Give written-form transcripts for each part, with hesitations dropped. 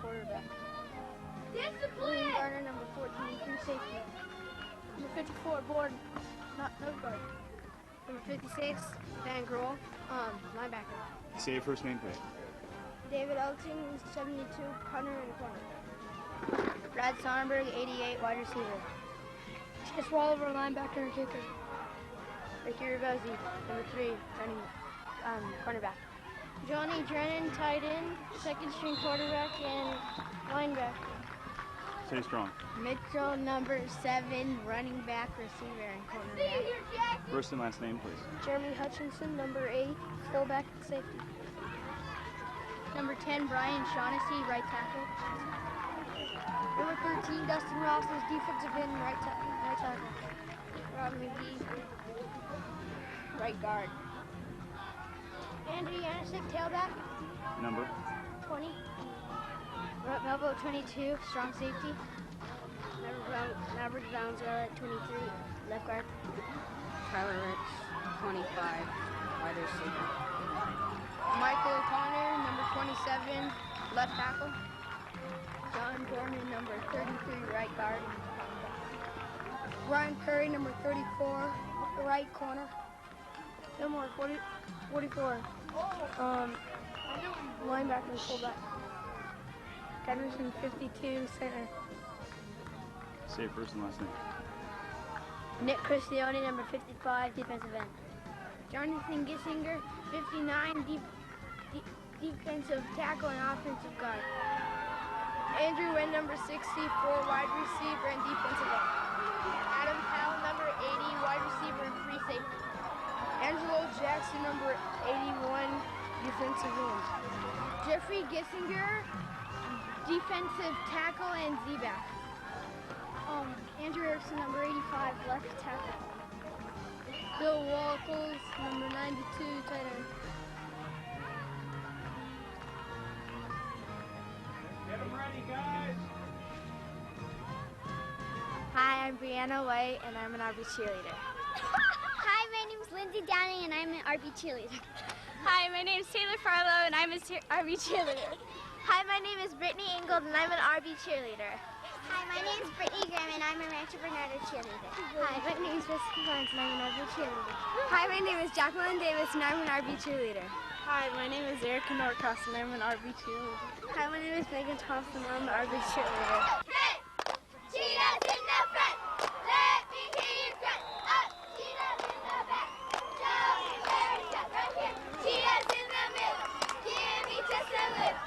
quarterback. William Garner, number 14, through safety. Number 54, Board, nose guard. Number 56, Van Grohl, linebacker. Say your first name, please. David Elting, 72, punter and corner. Brad Sonnenberg, 88, wide receiver. Chris Walliver, linebacker and kicker. Ricky Ravizzi, number 3, running cornerback. Johnny Drennan, tight end, second string quarterback and linebacker. Say strong. Mitchell, number 7, running back, receiver, and cornerback. First and last name, please. Jeremy Hutchinson, number 8, fullback and safety. Number 10, Brian Shaughnessy, right tackle. Number 13, Dustin Ross, defensive end, right tackle. Rob McGee, right guard. Andrew Yanisic, tailback. Number? 20. Melville, 22, strong safety. Maverick Valenzuela, 23, left guard. Tyler Rich, 25, wide receiver. Michael O'Connor, number 27, left tackle. John Gorman, number 33, right guard. Ryan Curry, number 34, right corner. Fillmore, 44, linebacker and fullback. Henderson, 52, center. Say your first and last name. Nick Cristione, number 55, defensive end. Jonathan Gissinger, 59, defensive tackle and offensive guard. Andrew Wynn, number 64, wide receiver and defensive end. Adam Powell, number 80, wide receiver and free safety. Angelo Jackson, number 81, defensive end. Jeffrey Gissinger, defensive tackle and Z-back. Andrew Erickson, number 85, left tackle. Bill Walkles, number 92, tight end. Get them ready, guys. Hi, I'm Brianna White, and I'm an RB cheerleader. Hi, my name is Lindsay Downing, and I'm an RB cheerleader. Hi, my name is Taylor Farlow, and I'm an RB cheerleader. Hi, my name is Brittany Ingold, and I'm an RB cheerleader. Hi, my name is Brittany Graham, and I'm a Rancho Bernardo cheerleader. Hi, my name is Jessica Vance, and I'm an RB cheerleader. Hi, my name is Jacqueline Davis, and I'm an RB cheerleader. Hi, my name is Erica Norcross, and I'm an RB cheerleader. Hi, my name is Megan Thompson, and I'm an RB cheerleader. Hey! Cheetahs in the front! Let me hear you grunt! Up! Cheetahs in the back! Down! There, step right here! Cheetahs in the middle! Give me just a little!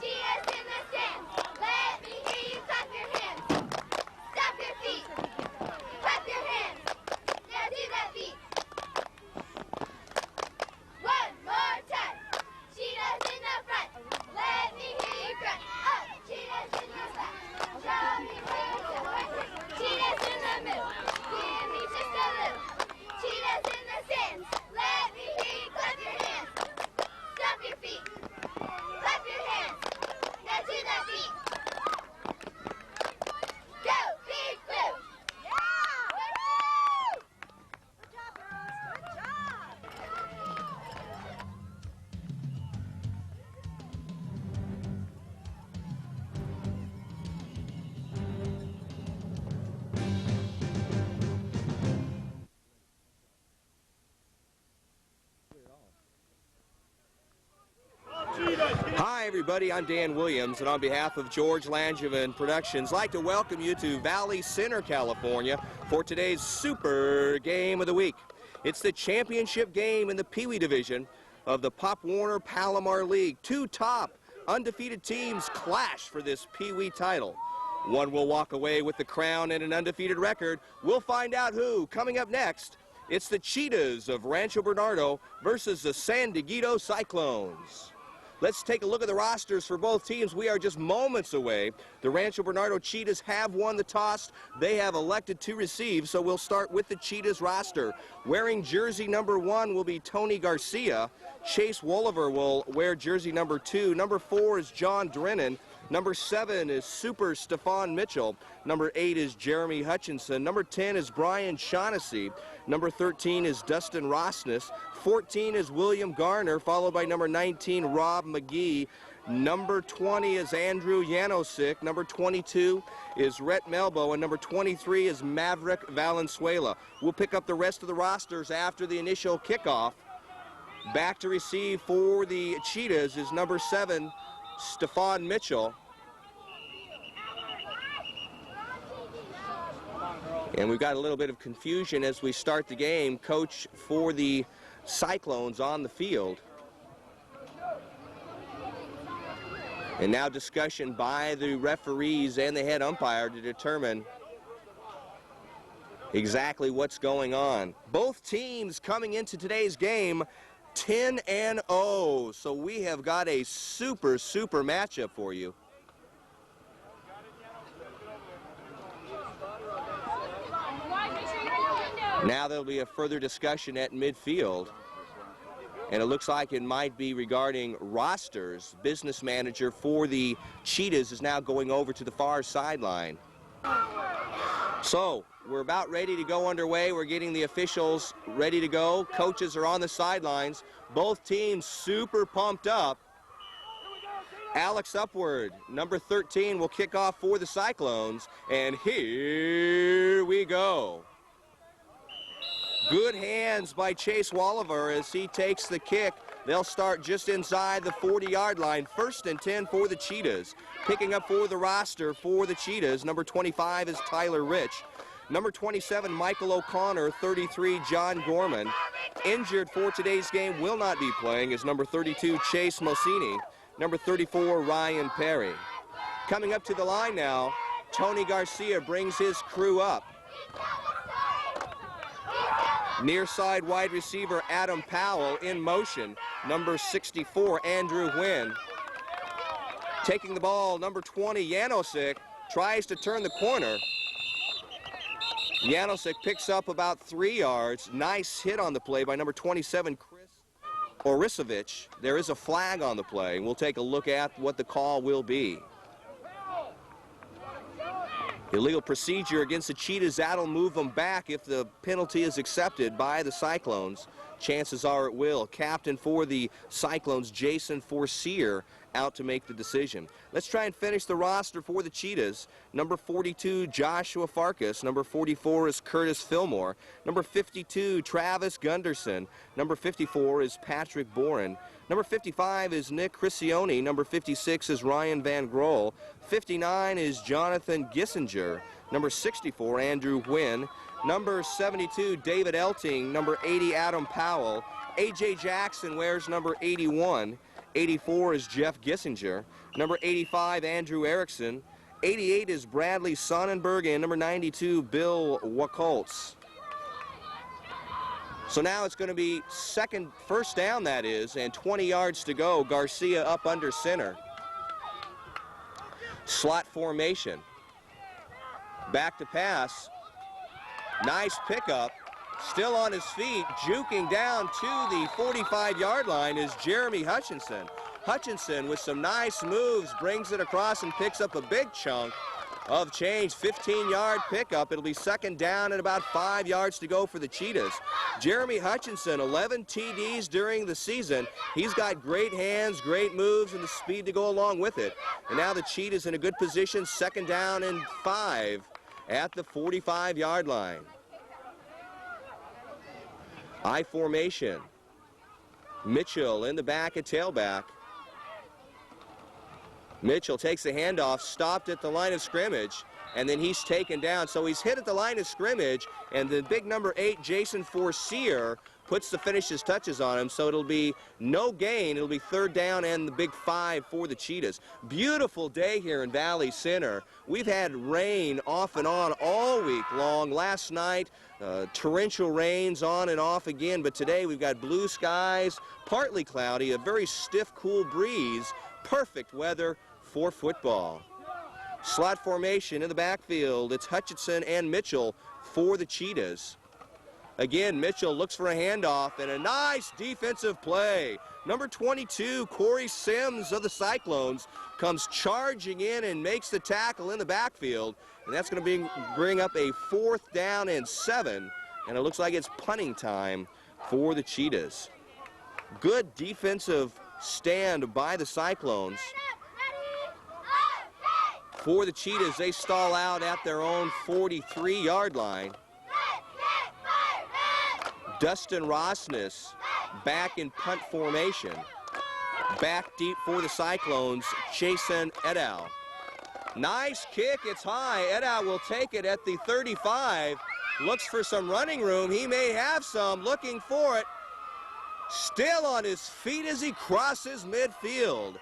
Cheetahs in the stands! Let me hear you clap your hands! Stop your feet! Clap your hands! Now do that beat! One more time! Cheetahs in the front! Let me hear you grunt! Up! Cheetahs in the back! Show me where you step right here! Cheetahs in the middle! Give me just a little! Cheetahs in the stands! Let me hear you clap your hands! Stop your feet! Clap your hands! Now do that beat! Go, Big Blue! Yeah! Woo-hoo! Good job, girls! Good job! Hi everybody, I'm Dan Williams, and on behalf of George Langevin Productions, I'd like to welcome you to Valley Center, California for today's Super Game of the Week. It's the championship game in the Pee Wee division of the Pop Warner Palomar League. Two top undefeated teams clash for this Pee Wee title. One will walk away with the crown and an undefeated record. We'll find out who. Coming up next, it's the Cheetahs of Rancho Bernardo versus the San Dieguito Cyclones. Let's take a look at the rosters for both teams. We are just moments away. The Rancho Bernardo Cheetahs have won the toss. They have elected to receive, so we'll start with the Cheetahs roster. Wearing jersey number 1 will be Tony Garcia. Chase Wolliver will wear jersey number 2. Number 4 is John Drennan. Number 7 is Super Stefan Mitchell. Number 8 is Jeremy Hutchinson. Number 10 is Brian Shaughnessy. Number 13 is Dustin Rossness. 14 is William Garner, followed by number 19, Rob McGee. Number 20 is Andrew Janosik. Number 22 is Rhett Melbo. And number 23 is Maverick Valenzuela. We'll pick up the rest of the rosters after the initial kickoff. Back to receive for the Cheetahs is number 7, Stefan Mitchell. And we've got a little bit of confusion as we start the game. Coach for the Cyclones on the field. And now discussion by the referees and the head umpire to determine exactly what's going on. Both teams coming into today's game 10-0. So we have got a super matchup for you. Now there'll be a further discussion at midfield. And it looks like it might be regarding rosters. Business manager for the Cheetahs is now going over to the far sideline. So we're about ready to go underway. We're getting the officials ready to go. Coaches are on the sidelines. Both teams super pumped up. Alex Upward, number 13, will kick off for the Cyclones. And here we go. Good hands by Chase Walliver as he takes the kick. They'll start just inside the 40-yard line. 1st and 10 for the Cheetahs. Picking up for the roster for the Cheetahs, number 25 is Tyler Rich. Number 27, Michael O'Connor. 33, John Gorman. Injured for today's game, will not be playing, is number 32, Chase Mosini. Number 34, Ryan Perry. Coming up to the line now, Tony Garcia brings his crew up. Near side wide receiver Adam Powell in motion. Number 64, Andrew Wynn. Taking the ball, number 20, Janosik, tries to turn the corner. Janosik picks up about 3 yards. Nice hit on the play by number 27, Chris Orisovich. There is a flag on the play. We'll take a look at what the call will be. Illegal procedure against the Cheetahs. That'll move them back if the penalty is accepted by the Cyclones. Chances are it will. Captain for the Cyclones, Jason Forcier, out to make the decision. Let's try and finish the roster for the Cheetahs. Number 42, Joshua Farkas. Number 44 is Curtis Fillmore. Number 52, Travis Gunderson. Number 54 is Patrick Boren. Number 55 is Nick Crisione. Number 56 is Ryan Van Grohl. 59 is Jonathan Gissinger. Number 64, Andrew Wynn. Number 72, David Elting. Number 80, Adam Powell. A.J. Jackson wears number 81. 84 is Jeff Gissinger. Number 85, Andrew Erickson. 88 is Bradley Sonnenberg. And number 92, Bill Wakoltz. So now it's going to be first down, that is, and 20 yards to go. Garcia up under center. Slot formation. Back to pass. Nice pickup. Still on his feet, juking down to the 45-yard line is Jeremy Hutchinson. Hutchinson with some nice moves brings it across and picks up a big chunk of change. 15-yard pickup. It'll be 2nd down and about 5 yards to go for the Cheetahs. Jeremy Hutchinson, 11 TDs during the season. He's got great hands, great moves, and the speed to go along with it. And now the Cheetahs in a good position. 2nd down and 5 at the 45-yard line. I formation. Mitchell in the back at tailback. Mitchell takes the handoff, stopped at the line of scrimmage, and then he's taken down. So he's hit at the line of scrimmage, and the big number 8, Jason Forcier, puts the finishes touches on him. So it'll be no gain. It'll be 3rd down and the big 5 for the Cheetahs. Beautiful day here in Valley Center. We've had rain off and on all week long. Last night, torrential rains on and off again, but today we've got blue skies, partly cloudy, a very stiff, cool breeze. Perfect weather for football. Slot formation in the backfield. It's Hutchinson and Mitchell for the Cheetahs. Again, Mitchell looks for a handoff and a nice defensive play. Number 22, Corey Sims of the Cyclones, comes charging in and makes the tackle in the backfield. And that's going to bring up a 4th down and 7. And it looks like it's punting time for the Cheetahs. Good defensive stand by the Cyclones. For the Cheetahs, they stall out at their own 43-yard line. Dustin Rossness back in punt formation. Back deep for the Cyclones, Jason Eddow. Nice kick, it's high. Eddow will take it at the 35. Looks for some running room. He may have some, looking for it. Still on his feet as he crosses midfield.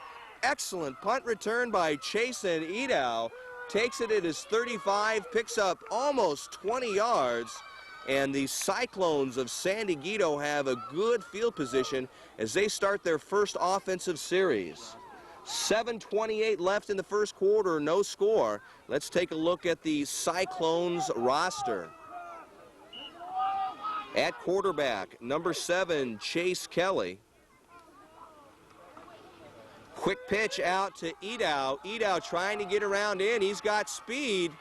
Excellent punt return by Jason Eddow. Takes it at his 35, picks up almost 20 yards. And the Cyclones of San Dieguito have a good field position as they start their first offensive series. 7:28 left in the first quarter, no score. Let's take a look at the Cyclones roster. At quarterback, number 7, Chase Kelly. Quick pitch out to Eddow. Eddow trying to get around in. He's got speed.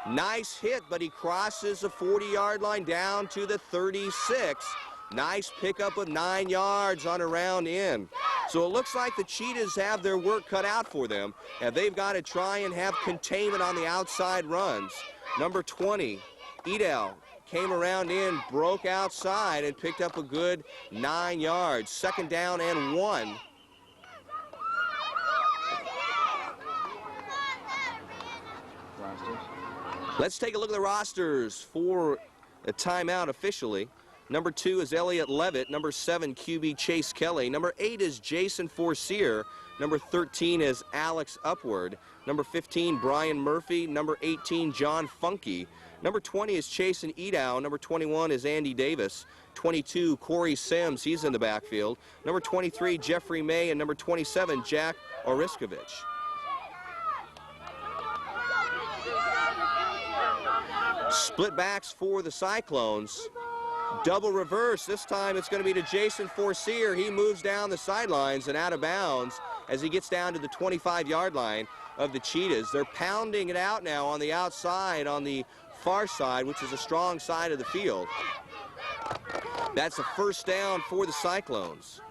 Nice hit, but he crosses the 40-yard line down to the 36. Nice pickup of 9 yards on a round in. So it looks like the Cheetahs have their work cut out for them, and they've got to try and have containment on the outside runs. Number 20, Eddow, came around in, broke outside, and picked up a good 9 yards. 2nd down and 1. Let's take a look at the rosters for a timeout officially. Number 2 is Elliott Levitt. Number 7, QB Chase Kelly. Number 8 is Jason Forcier. Number 13 is Alex Upward. Number 15, Brian Murphy. Number 18, John Funky. Number 20 is Chasen Eddow. Number 21 is Andy Davis. 22, Corey Sims. He's in the backfield. Number 23, Jeffrey May. And number 27, Jack Oriskovich. Split backs for the Cyclones. Double reverse. This time it's going to be to Jason Forcier. He moves down the sidelines and out of bounds as he gets down to the 25-yard line of the Cheetahs. They're pounding it out now on the outside, on the far side, which is a strong side of the field. That's a 1st down for the Cyclones.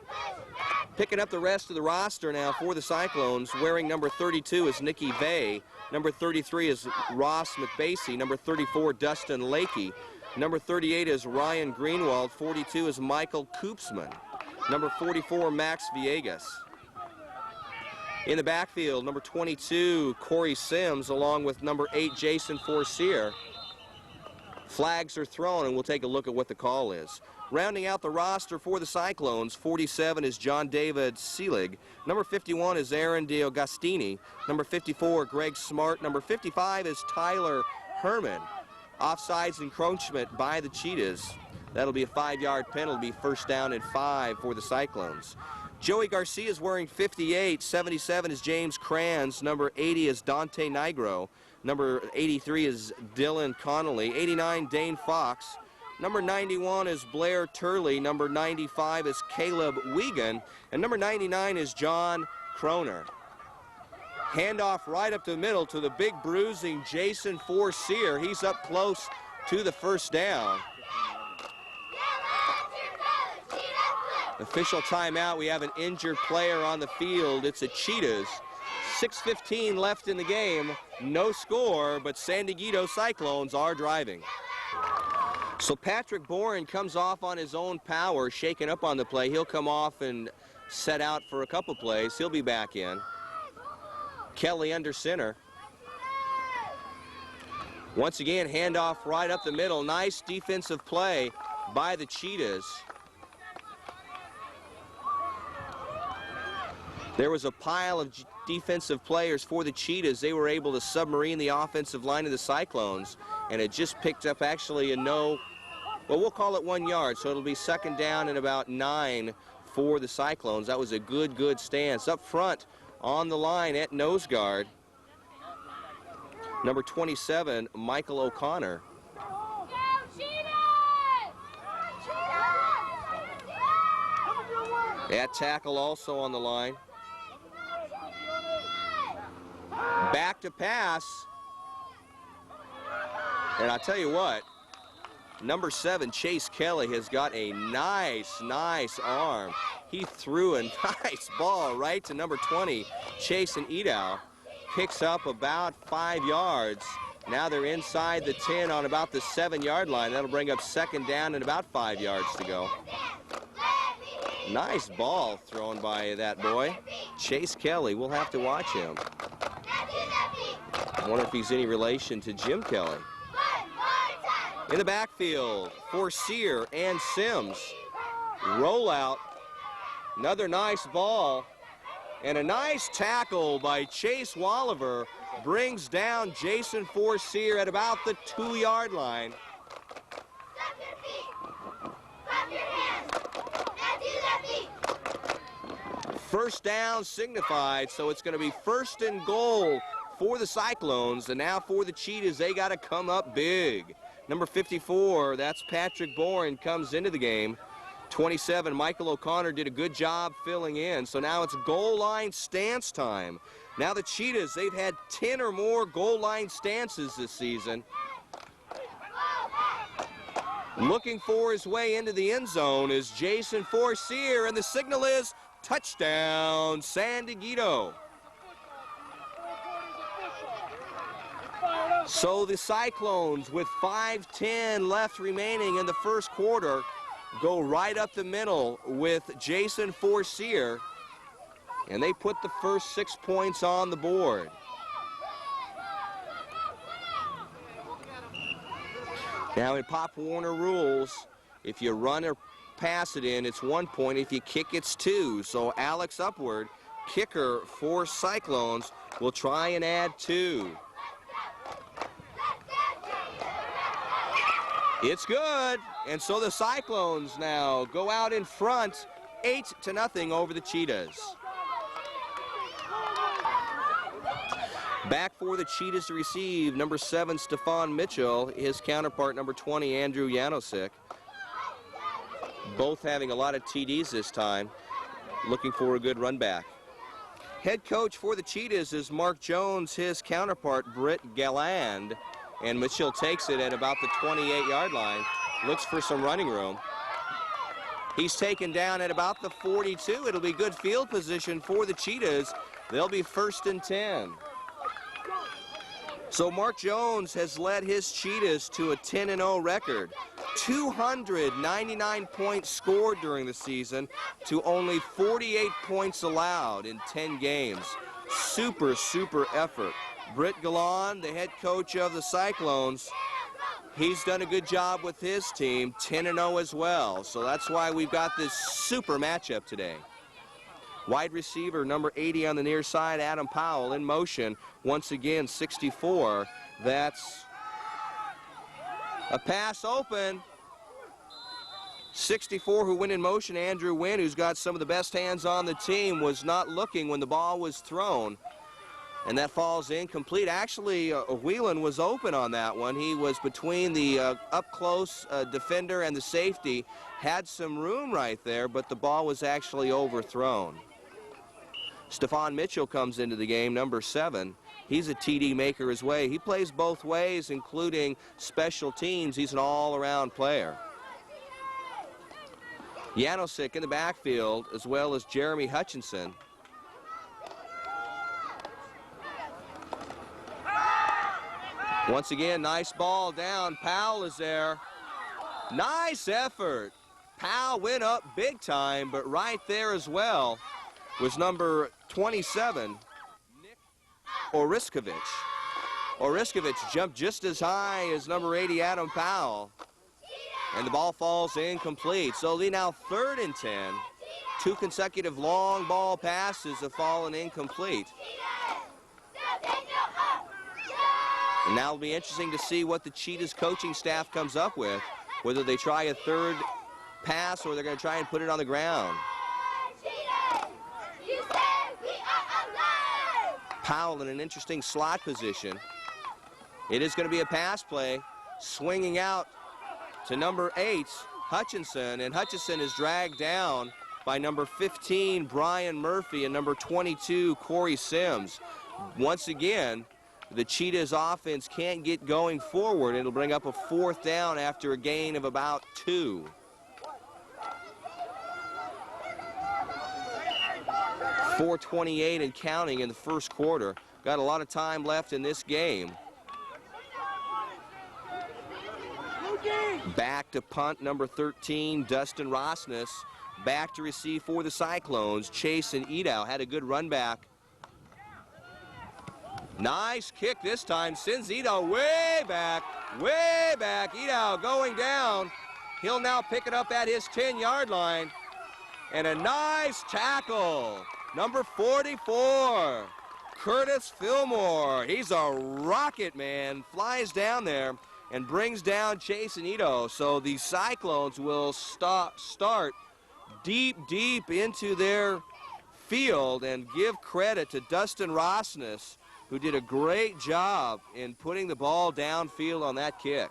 Picking up the rest of the roster now for the Cyclones, wearing number 32 is Nicky Vay. Number 33 is Ross McBasey. Number 34, Dustin Lakey. Number 38 is Ryan Greenwald. 42 is Michael Koopsman. Number 44, Max Villegas. In the backfield, number 22, Corey Sims, along with number 8, Jason Forcier. Flags are thrown, and we'll take a look at what the call is. Rounding out the roster for the Cyclones, 47 is John David Seelig. Number 51 is Aaron DiAugustini. Number 54, Greg Smart. Number 55 is Tyler Herman. Offsides encroachment by the Cheetahs. That'll be a 5-yard penalty, 1st down and 5 for the Cyclones. Joey Garcia is wearing 58. 77 is James Kranz. Number 80 is Dante Nigro. Number 83 is Dylan Connolly. 89, Dane Fox. Number 91 is Blair Turley. Number 95 is Caleb Wiegand. And number 99 is John Kroner. Handoff right up the middle to the big bruising Jason Forcier. He's up close to the 1st down. Official timeout. We have an injured player on the field. It's the Cheetahs. 6:15 left in the game. No score, but San Dieguito Cyclones are driving. So Patrick Boren comes off on his own power, shaken up on the play. He'll come off and set out for a couple plays. He'll be back in. Kelly under center. Once again, handoff right up the middle. Nice defensive play by the Cheetahs. There was a pile of defensive players for the Cheetahs. They were able to submarine the offensive line of the Cyclones, and it just picked up actually a well, we'll call it 1 yard, so it'll be 2nd down and about 9 for the Cyclones. That was a good stance. Up front on the line at nose guard, number 27, Michael O'Connor. That tackle also on the line. Back to pass. And I'll tell you what, number 7, Chase Kelly, has got a nice arm. He threw a nice ball right to number 20, Chase and Edow. Picks up about 5 yards. Now they're inside the 10 on about the 7-yard line. That'll bring up 2nd down and about 5 yards to go. Nice ball thrown by that boy, Chase Kelly. We'll have to watch him. I wonder if he's any relation to Jim Kelly. In the backfield for Sear and Sims. Rollout. Another nice ball. And a nice tackle by Chase Walliver brings down Jason Forseer at about the 2-yard line. First down signified, so it's going to be 1st and goal for the Cyclones. And now for the Cheetahs, they got to come up big. Number 54, that's Patrick Bourne, comes into the game. 27, Michael O'Connor did a good job filling in. So now it's goal line stance time. Now the Cheetahs, they've had 10 or more goal line stances this season. Looking for his way into the end zone is Jason Forseer, and the signal is touchdown, San Dieguito. So the Cyclones, with 5:10 left remaining in the first quarter, go right up the middle with Jason Forseer, and they put the first 6 points on the board. Now in Pop Warner rules, if you run or pass it in, it's 1 point. If you kick, it's 2. So Alex Upward, kicker for Cyclones, will try and add 2. It's good, and so the Cyclones now go out in front, 8-0 over the Cheetahs. Back for the Cheetahs to receive, number 7, Stephon Mitchell, his counterpart, number 20, Andrew Janosik. Both having a lot of TDs this time, looking for a good run back. Head coach for the Cheetahs is Mark Jones, his counterpart, Britt Galland. And Mitchell takes it at about the 28-yard line, looks for some running room. He's taken down at about the 42. It'll be good field position for the Cheetahs. They'll be 1st and 10. So Mark Jones has led his Cheetahs to a 10-0 record. 299 points scored during the season to only 48 points allowed in 10 games. Super effort. Britt Galland, the head coach of the Cyclones, he's done a good job with his team, 10-0 as well. So that's why we've got this super matchup today. Wide receiver, number 80 on the near side, Adam Powell in motion. Once again, 64. That's a pass open. 64 who went in motion, Andrew Wynn, who's got some of the best hands on the team, was not looking when the ball was thrown. And that falls incomplete. Actually, Whelan was open on that one. He was between the up-close defender and the safety. Had some room right there, but the ball was actually overthrown. Stephon Mitchell comes into the game, number 7. He's a TD maker as well. He plays both ways, including special teams. He's an all-around player. Janosik in the backfield, as well as Jeremy Hutchinson. Once again, nice ball down. Powell is there. Nice effort. Powell went up big time, but right there as well was number 27, Nick Oriskovich. Oriskovich jumped just as high as number 80, Adam Powell. And the ball falls incomplete. So they now 3rd and 10. 2 consecutive long ball passes have fallen incomplete. And now it'll be interesting to see what the Cheetahs coaching staff comes up with, whether they try a 3rd pass or they're going to try and put it on the ground. Powell in an interesting slot position. It is going to be a pass play, swinging out to number 8, Hutchinson, and Hutchinson is dragged down by number 15, Brian Murphy, and number 22, Corey Sims. Once again, the Cheetahs offense can't get going forward. It'll bring up a 4th down after a gain of about 2. .428 and counting in the first quarter. Got a lot of time left in this game. Back to punt, number 13, Dustin Rosnes. Back to receive for the Cyclones. Chase and Edow had a good run back. Nice kick this time. Sends Edow way back, way back. Edow going down. He'll now pick it up at his 10-yard line. And a nice tackle. Number 44, Curtis Fillmore. He's a rocket, man. Flies down there and brings down Chase and Edow. So the Cyclones will start deep into their field, and give credit to Dustin Rosnes, who did a great job in putting the ball downfield on that kick.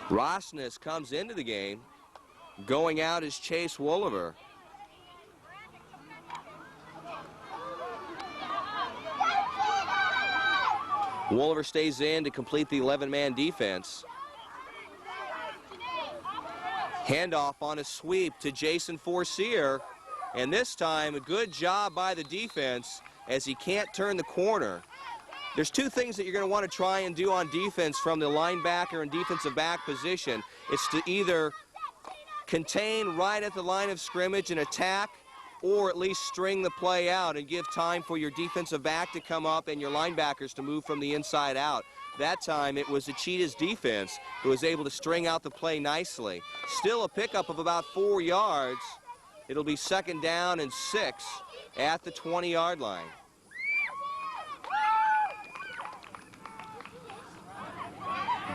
Rosnes comes into the game. Going out is Chase Wolliver. Wolliver stays in to complete the 11-man defense. Handoff on a sweep to Jason Forcier. And this time, a good job by the defense as he can't turn the corner. There's two things that you're going to want to try and do on defense from the linebacker and defensive back position. It's to either contain right at the line of scrimmage and attack, or at least string the play out and give time for your defensive back to come up and your linebackers to move from the inside out. That time it was the Cheetahs defense who was able to string out the play nicely. Still a pickup of about 4 yards. It'll be 2nd down and 6 at the 20-yard line.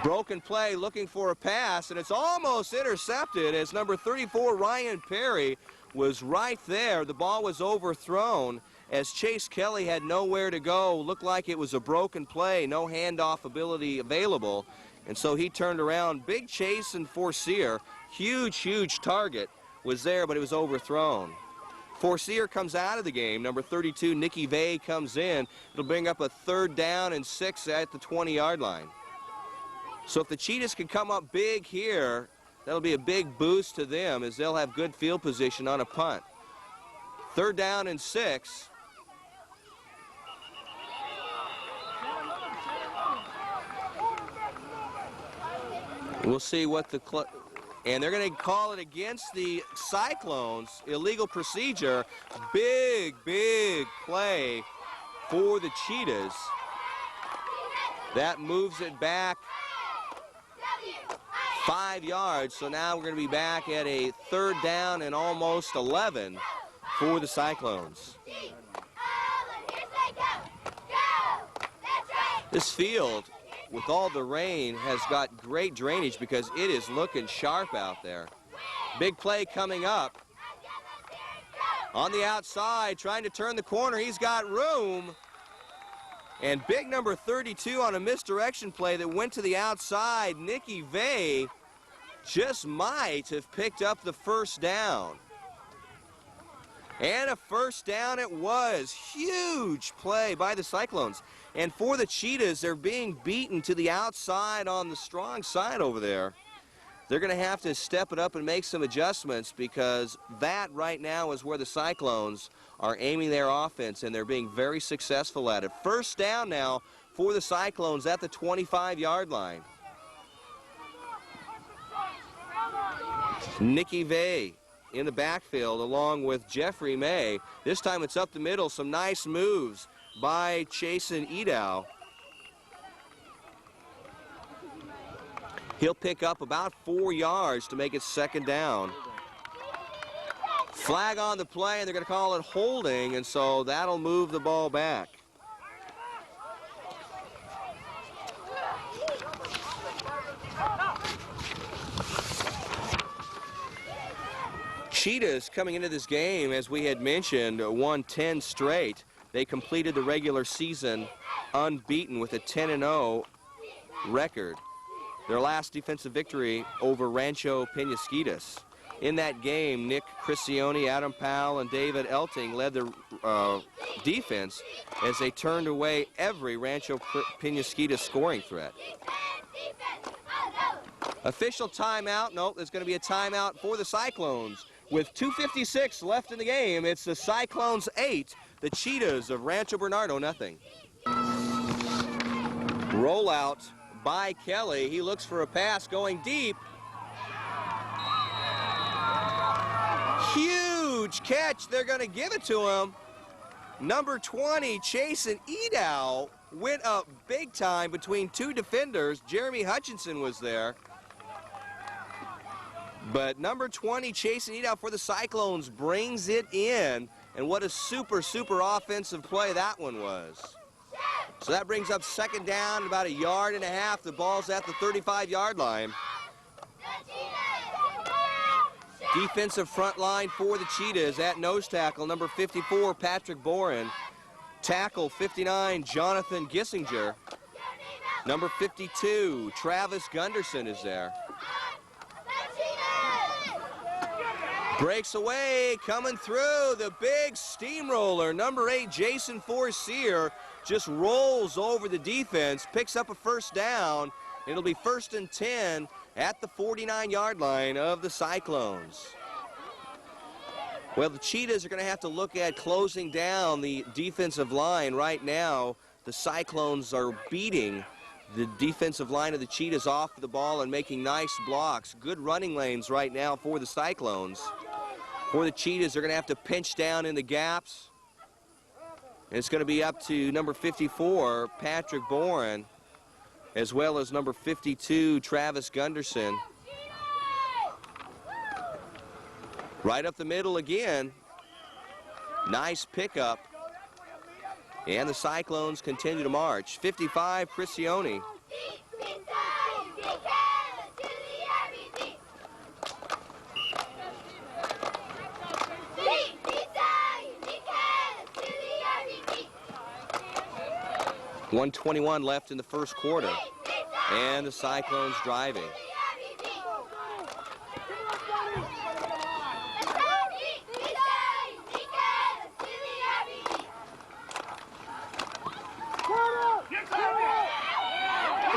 Broken play, looking for a pass, and it's almost intercepted as number 34, Ryan Perry, was right there. The ball was overthrown as Chase Kelly had nowhere to go. Looked like it was a broken play, no handoff ability available, and so he turned around. Big chase and Forcier, huge target, was there, but it was overthrown. Forcier comes out of the game. Number 32, Nicky Vay, comes in. It'll bring up a 3rd down and 6 at the 20-yard line. So if the Cheetahs can come up big here, that'll be a big boost to them as they'll have good field position on a punt. 3rd down and 6. We'll see what the... And they're going to call it against the Cyclones. Illegal procedure. Big play for the Cheetahs. That moves it back 5 yards. So now we're going to be back at a 3rd down and almost 11 for the Cyclones. This field, with all the rain, has got great drainage because it is looking sharp out there. Big play coming up. On the outside, trying to turn the corner. He's got room. And big number 32 on a misdirection play that went to the outside. Nicky Vay just might have picked up the 1st down. And a 1st down it was. Huge play by the Cyclones. And for the Cheetahs, they're being beaten to the outside on the strong side over there. They're going to have to step it up and make some adjustments because that right now is where the Cyclones are aiming their offense, and they're being very successful at it. 1st down now for the Cyclones at the 25-yard line. Nicky Vay in the backfield along with Jeffrey May. This time it's up the middle. Some nice moves by Chase and Edow. He'll pick up about 4 yards to make it 2nd down. Flag on the play, and they're going to call it holding, and so that'll move the ball back. Cheetahs coming into this game, as we had mentioned, won 10 straight. They completed the regular season unbeaten with a 10-0 record. their last defensive victory over Rancho Penasquitos. In that game, Nick Criscione, Adam Powell, and David Elting led the defense as they turned away every Rancho Penasquitos scoring threat. Official timeout. Nope, there's going to be a timeout for the Cyclones. With 2:56 left in the game, it's the Cyclones 8, the Cheetahs of Rancho Bernardo nothing. Rollout by Kelly. He looks for a pass going deep. Huge catch. They're going to give it to him. Number 20, Chasen Edow, went up big time between two defenders. Jeremy Hutchinson was there. But number 20, Chasen Edow for the Cyclones, brings it in. And what a super, super offensive play that one was. So that brings up second down, about 1.5 yards. The ball's at the 35-yard line. Defensive front line for the Cheetahs at nose tackle, number 54, Patrick Boren. Tackle 59, Jonathan Gissinger. Number 52, Travis Gunderson is there. Breaks away, coming through, the big steamroller. Number 8, Jason Forcier, just rolls over the defense, picks up a first down. It'll be 1st and 10 at the 49-yard line of the Cyclones. Well, the Cheetahs are going to have to look at closing down the defensive line right now. The Cyclones are beating the defensive line of the Cheetahs off the ball and making nice blocks. Good running lanes right now for the Cyclones. For the Cheetahs, they're going to have to pinch down in the gaps. And it's going to be up to number 54, Patrick Boren, as well as number 52, Travis Gunderson. Right up the middle again. Nice pickup. And the Cyclones continue to march. 55, Criscione. .121 left in the first quarter. And the Cyclones driving.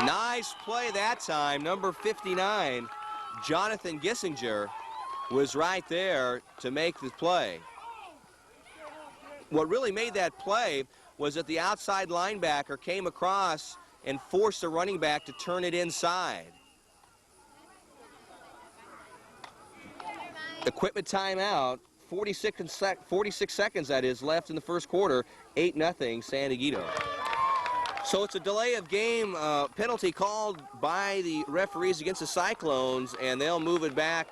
Nice play that time. Number 59, Jonathan Gissinger, was right there to make the play. What really made that play was that the outside linebacker came across and forced the running back to turn it inside. Equipment timeout, 46 seconds that is left in the first quarter, 8-0 San Dieguito. So it's a delay of game penalty called by the referees against the Cyclones, and they'll move it back.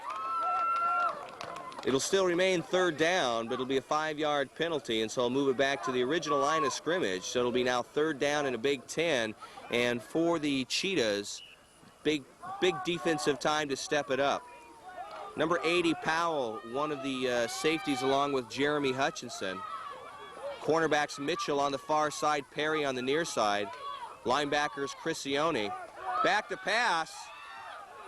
It'll still remain 3rd down, but it'll be a 5-yard penalty, and so I'll move it back to the original line of scrimmage. So it'll be now 3rd down and a Big 10, and for the Cheetahs, big defensive time to step it up. Number 80, Powell, one of the safeties along with Jeremy Hutchinson. Cornerbacks Mitchell on the far side, Perry on the near side. Linebackers Criscione. Back to pass.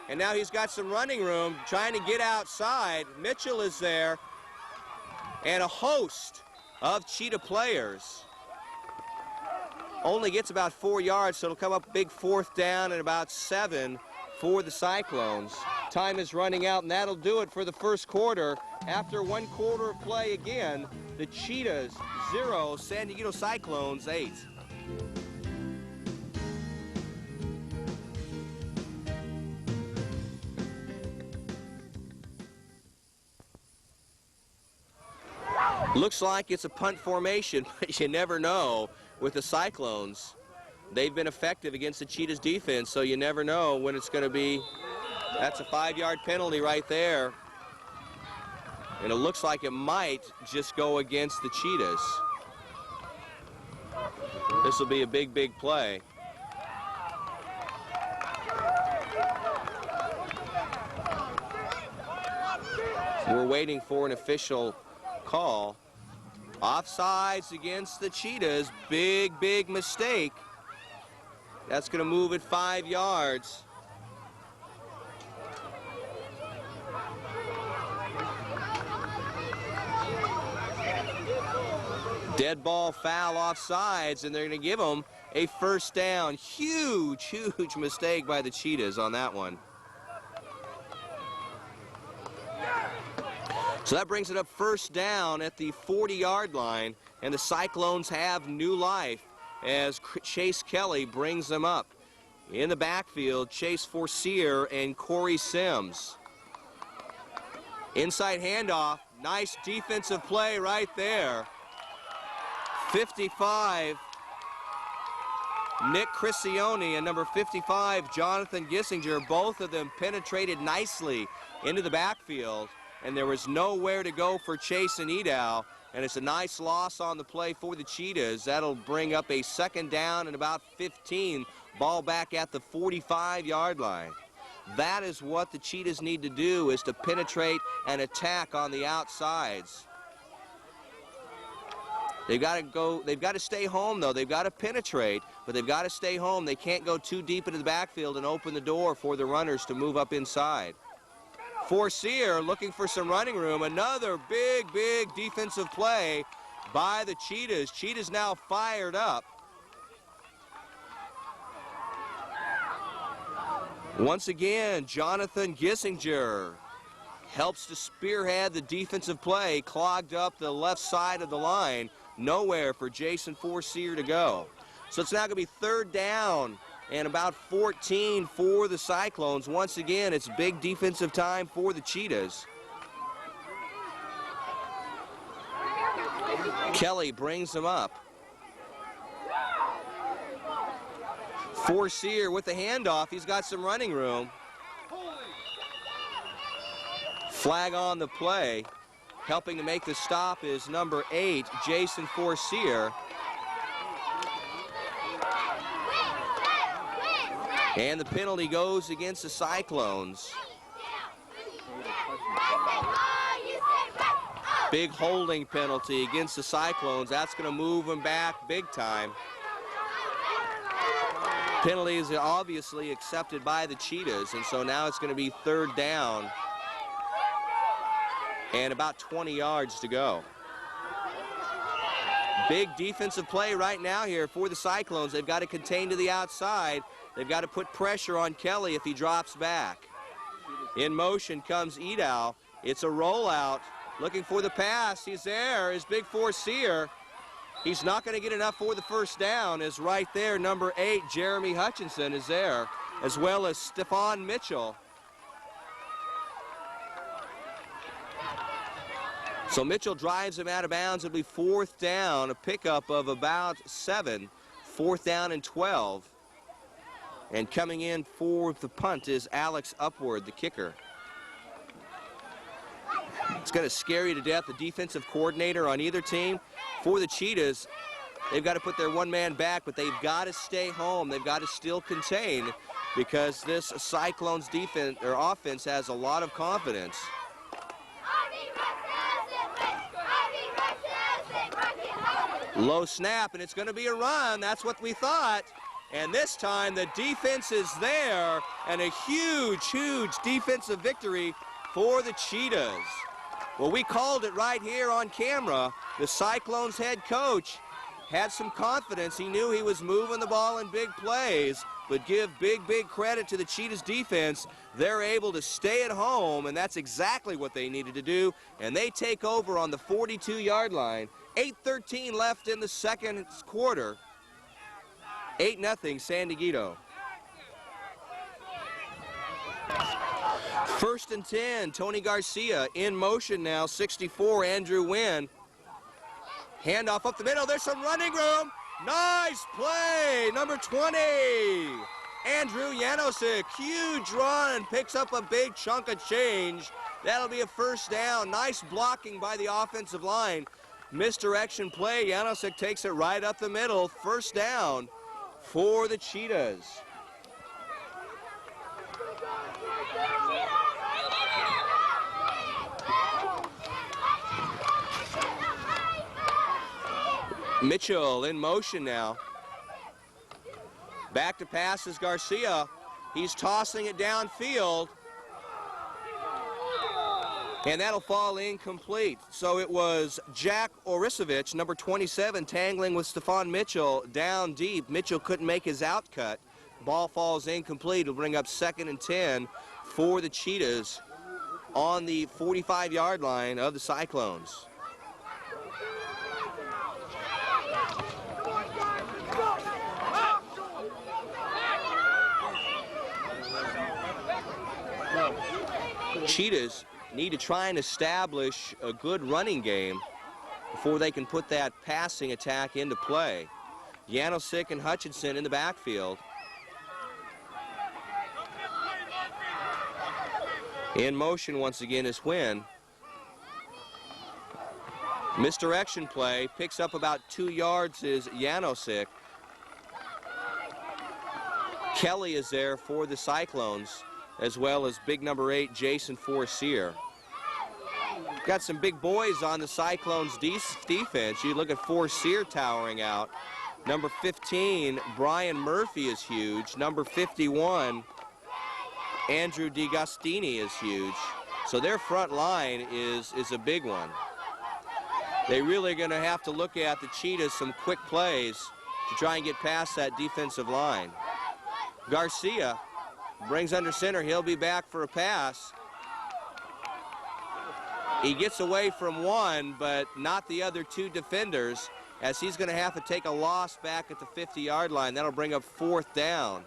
And now he's got some running room, trying to get outside. Mitchell is there. And a host of Cheetah players. Only gets about 4 yards, so it'll come up big 4th down and about 7 for the Cyclones. Time is running out, and that'll do it for the first quarter. After 1 quarter of play again, the Cheetahs 0, San Dieguito Cyclones 8. Looks like it's a punt formation, but you never know with the Cyclones. They've been effective against the Cheetahs defense, so you never know when it's going to be. That's a 5-yard penalty right there. And it looks like it might just go against the Cheetahs. This will be a big, big play. We're waiting for an official call. Offsides against the Cheetahs. Big, big mistake. That's going to move it 5 yards. Dead ball foul off sides, and they're going to give them a first down. Huge mistake by the Cheetahs on that one. So that brings it up first down at the 40-yard line, and the Cyclones have new life as Chase Kelly brings them up. In the backfield, Chase Forcier and Corey Sims. Inside handoff, nice defensive play right there. 55, Nick Criscione, and number 55, Jonathan Gissinger. Both of them penetrated nicely into the backfield, and there was nowhere to go for Chase and Edow, and it's a nice loss on the play for the Cheetahs. That'll bring up a second down and about 15, ball back at the 45-yard line. That is what the Cheetahs need to do, is to penetrate and attack on the outsides. They've got to stay home, though. They've got to penetrate, but they've got to stay home. They can't go too deep into the backfield and open the door for the runners to move up inside. Forcier looking for some running room. Another big defensive play by the Cheetahs. Cheetahs now fired up. Once again, Jonathan Gissinger helps to spearhead the defensive play, clogged up the left side of the line. Nowhere for Jason Forcier to go. So it's now going to be third down and about 14 for the Cyclones. Once again, it's big defensive time for the Cheetahs. Kelly brings them up. Forcier with the handoff. He's got some running room. Flag on the play. Helping to make the stop is number 8, Jason Forcier. And the penalty goes against the Cyclones. Big holding penalty against the Cyclones. That's going to move them back big time. Penalty is obviously accepted by the Cheetahs, and so now it's going to be third down and about 20 yards to go. Big defensive play right now here for the Cyclones. They've got to contain to the outside. They've got to put pressure on Kelly if he drops back. In motion comes Edow. It's a rollout. Looking for the pass. He's there. Is big Forcier. He's not going to get enough for the first down. Is right there. Number 8, Jeremy Hutchinson, is there, as well as Stephon Mitchell. So Mitchell drives him out of bounds. It'll be fourth down, a pickup of about 7. Fourth down and 12. And coming in for the punt is Alex Upward, the kicker. It's going to scare you to death, the defensive coordinator on either team. For the Cheetahs, they've got to put their one-man back, but they've got to stay home. They've got to still contain, because this Cyclones defense or offense has a lot of confidence. Low snap, and it's going to be a run. That's what we thought. And this time the defense is there, and a huge defensive victory for the Cheetahs. Well, we called it right here on camera. The Cyclones head coach had some confidence. He knew he was moving the ball in big plays, but give big credit to the Cheetahs defense. They're able to stay at home, and that's exactly what they needed to do. And they take over on the 42-yard line. 8:13 left in the second quarter. 8-0 San Dieguito. First and 10, Tony Garcia in motion now, 64, Andrew Wynn. Handoff up the middle, there's some running room. Nice play, number 20. Andrew Janosik, huge run, picks up a big chunk of change. That'll be a first down. Nice blocking by the offensive line. Misdirection play, Janosik takes it right up the middle. First down for the Cheetahs. Mitchell in motion now. Back to pass is Garcia. He's tossing it downfield. And that'll fall incomplete. So it was Jack Orisovich, number 27, tangling with Stephon Mitchell down deep. Mitchell couldn't make his out cut. Ball falls incomplete. It'll bring up 2nd and 10 for the Cheetahs on the 45-yard line of the Cyclones. Cheetahs need to try and establish a good running game before they can put that passing attack into play. Janosik and Hutchinson in the backfield. In motion once again is Huynh. Misdirection play, picks up about 2 yards is Janosik. Kelly is there for the Cyclones, as well as big number 8, Jason Forcier. Got some big boys on the Cyclones defense. You look at Forcier towering out. Number 15, Brian Murphy is huge. Number 51, Andrew DiGustini is huge. So their front line is a big one. They're really going to have to look at the Cheetahs some quick plays to try and get past that defensive line. Garcia brings under center. He'll be back for a pass. He gets away from one, but not the other 2 defenders, as he's going to have to take a loss back at the 50-yard line. That'll bring up 4th down.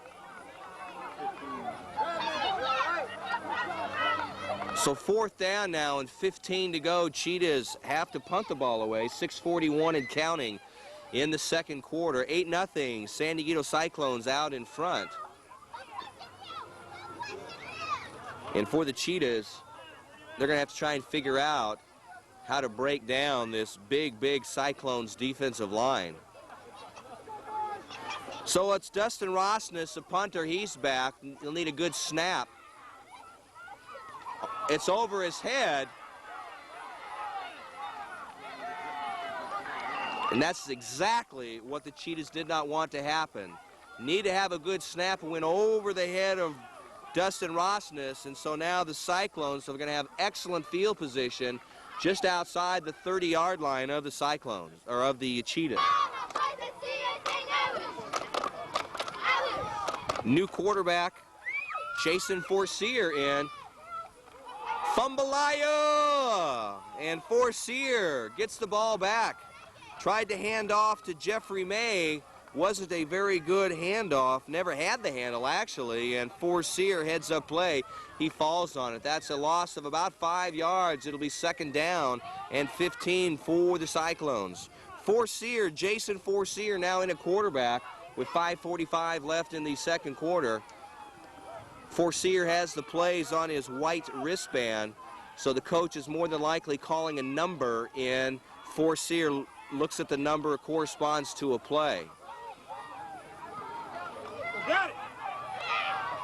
So 4th down now and 15 to go. Cheetahs have to punt the ball away. 6:41 and counting in the second quarter. 8-0, San Dieguito Cyclones out in front. And for the Cheetahs, they're going to have to try and figure out how to break down this big Cyclones defensive line. So it's Dustin Rosnes, a punter. He's back. He'll need a good snap. It's over his head. And that's exactly what the Cheetahs did not want to happen. Need to have a good snap and went over the head of Dustin Rosnes, and so now the Cyclones are going to have excellent field position just outside the 30-yard line of the Cyclones, or of the Cheetahs. New quarterback, Jason Forcier in. Fumbalaya! And Forcier gets the ball back. Tried to hand off to Jeffrey May. Wasn't a very good handoff. Never had the handle, actually. And Forcier heads up play. He falls on it. That's a loss of about 5 yards. It'll be 2nd down and 15 for the Cyclones. Forcier, Jason Forcier, now in a quarterback with 5:45 left in the second quarter. Forcier has the plays on his white wristband, so the coach is more than likely calling a number in. Forcier looks at the number, it corresponds to a play. Got it.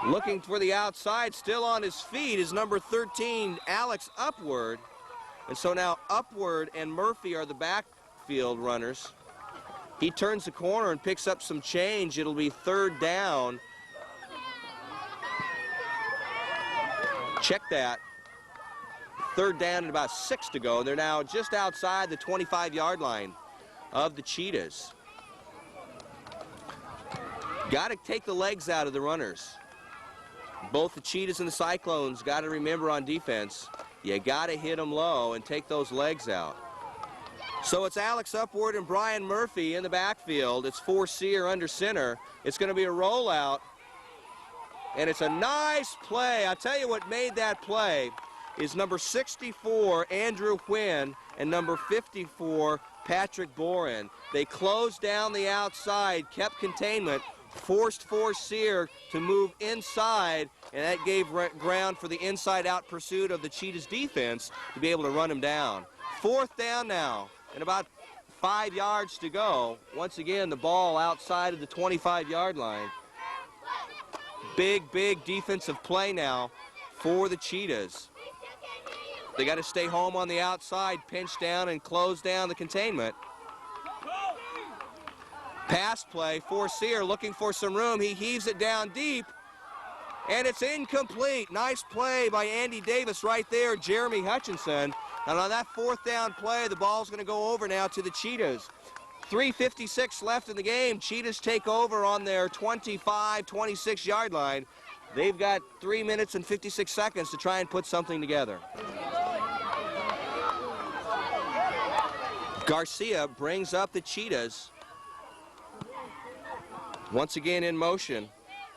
Looking for the outside, still on his feet, is number 13, Alex Upward. And so now Upward and Murphy are the backfield runners. He turns the corner and picks up some change. It'll be 3rd down. Check that. 3rd down and about 6 to go. They're now just outside the 25-yard line of the Cheetahs. Got to take the legs out of the runners. Both the Cheetahs and the Cyclones got to remember on defense, you got to hit them low and take those legs out. So it's Alex Upward and Brian Murphy in the backfield. It's Forcier under center. It's going to be a rollout, and it's a nice play. I'll tell you what made that play is number 64, Andrew Huynh, and number 54, Patrick Boren. They closed down the outside, kept containment, forced Forcier to move inside, and that gave ground for the inside-out pursuit of the Cheetahs defense to be able to run him down. 4th down now, and about 5 yards to go. Once again, the ball outside of the 25-yard line. Big defensive play now for the Cheetahs. They got to stay home on the outside, pinch down and close down the containment. Pass play, Forcier looking for some room. He heaves it down deep. and it's incomplete. Nice play by Andy Davis right there, Jeremy Hutchinson. And on that 4th down play, the ball's going to go over now to the Cheetahs. 3:56 left in the game. Cheetahs take over on their 25, 26-yard line. They've got 3 minutes and 56 seconds to try and put something together. Garcia brings up the Cheetahs. Once again in motion.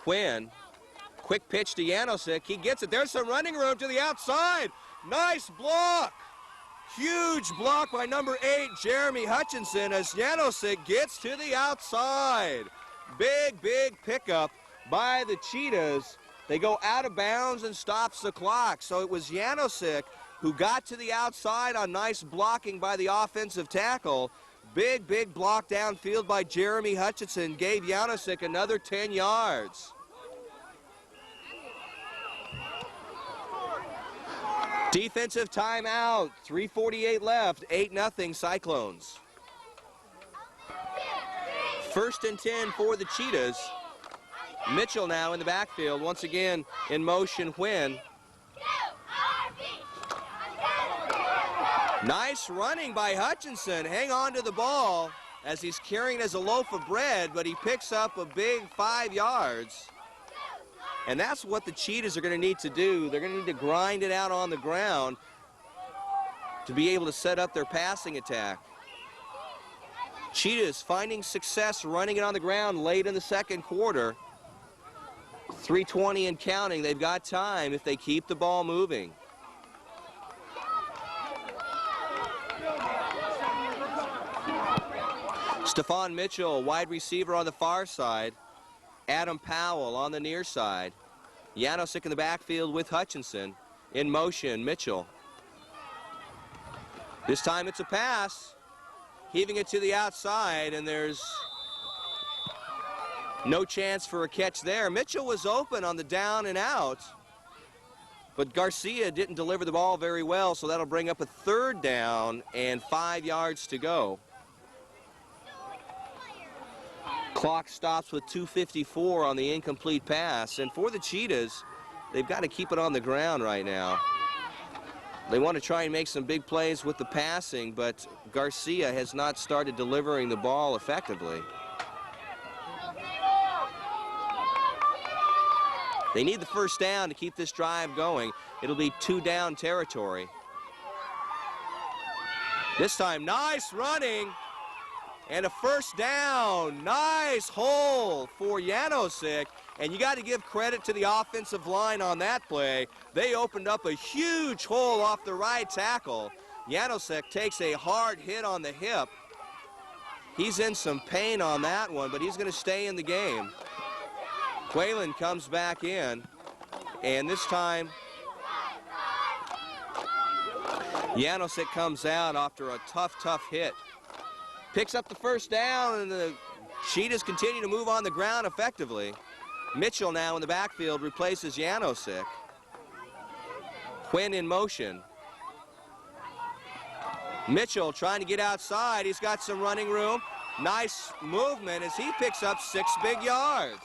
Quinn, quick pitch to Janosik. He gets it. There's some running room to the outside. Nice block. Huge block by number 8, Jeremy Hutchinson, as Janosik gets to the outside. Big, big pickup by the Cheetahs. They go out of bounds and stops the clock. So it was Janosik who got to the outside on nice blocking by the offensive tackle. Big, big block downfield by Jeremy Hutchinson gave Janosik another 10 yards. Defensive timeout, 3:48 left, 8-0 Cyclones. 1st and 10 for the Cheetahs. Mitchell now in the backfield, once again in motion. Quinn. Nice running by Hutchinson. Hang on to the ball as he's carrying it as a loaf of bread, but he picks up a big 5 yards. And that's what the Cheetahs are going to need to do. They're going to need to grind it out on the ground to be able to set up their passing attack. Cheetahs finding success running it on the ground late in the 2nd quarter. 3:20 and counting. They've got time if they keep the ball moving. Stephon Mitchell, wide receiver on the far side. Adam Powell on the near side. Janosik in the backfield with Hutchinson. In motion, Mitchell. This time it's a pass. Heaving it to the outside, and there's no chance for a catch there. Mitchell was open on the down and out, but Garcia didn't deliver the ball very well, so that'll bring up a 3rd down and 5 yards to go. Clock stops with 2:54 on the incomplete pass. And for the Cheetahs, they've got to keep it on the ground right now. They want to try and make some big plays with the passing, but Garcia has not started delivering the ball effectively. They need the 1st down to keep this drive going. It'll be 2-down territory. This time, nice running. And a 1st down. Nice hole for Janosik. And you got to give credit to the offensive line on that play. They opened up a huge hole off the right tackle. Janosik takes a hard hit on the hip. He's in some pain on that one, but he's going to stay in the game. Quaylen comes back in. And this time, Janosik comes out after a tough hit. Picks up the 1st down, and the Cheetahs continue to move on the ground effectively. Mitchell now in the backfield replaces Janosik. Quinn in motion. Mitchell trying to get outside. He's got some running room. Nice movement as he picks up 6 big yards.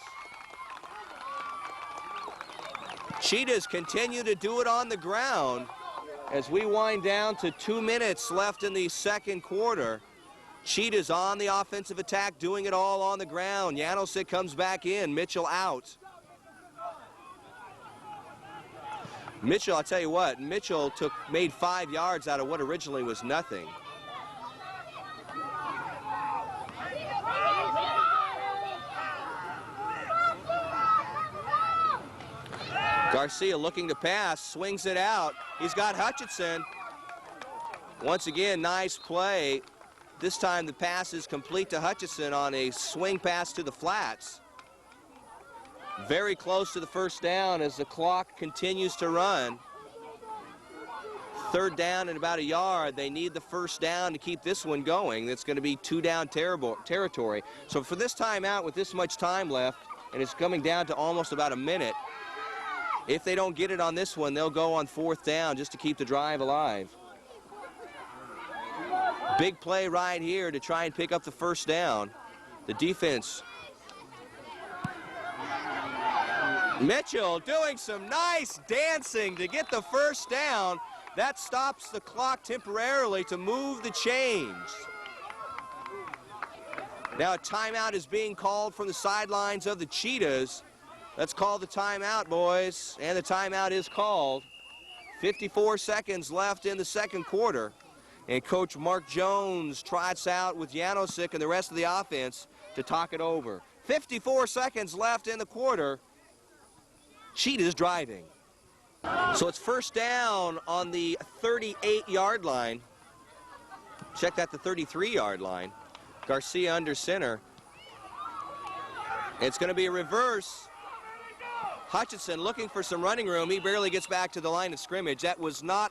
Cheetahs continue to do it on the ground as we wind down to 2 minutes left in the 2nd quarter. Cheetahs on the offensive attack, doing it all on the ground. Janosik comes back in, Mitchell out. Mitchell, I'll tell you what, Mitchell made 5 yards out of what originally was nothing. Garcia looking to pass, swings it out. He's got Hutchinson. Once again, nice play. This time the pass is complete to Hutchinson on a swing pass to the flats. Very close to the 1st down as the clock continues to run. 3rd down and about a yard. They need the 1st down to keep this one going. That's going to be 2-down territory. So for this timeout with this much time left, and it's coming down to almost about a minute, if they don't get it on this one, they'll go on 4th down just to keep the drive alive. Big play right here to try and pick up the 1st down. The defense Mitchell doing some nice dancing to get the first down. That stops the clock temporarily to move the change. Now a timeout is being called from the sidelines of the Cheetahs. Let's call the timeout, boys. And the timeout is called. 54 seconds left in the second quarter. And Coach Mark Jones trots out with Janosik and the rest of the offense to talk it over. 54 seconds left in the quarter. Cheetahs driving. So it's first down on the 38-yard line. Check that, the 33-yard line. Garcia under center. It's going to be a reverse. Hutchinson looking for some running room. He barely gets back to the line of scrimmage. That was not,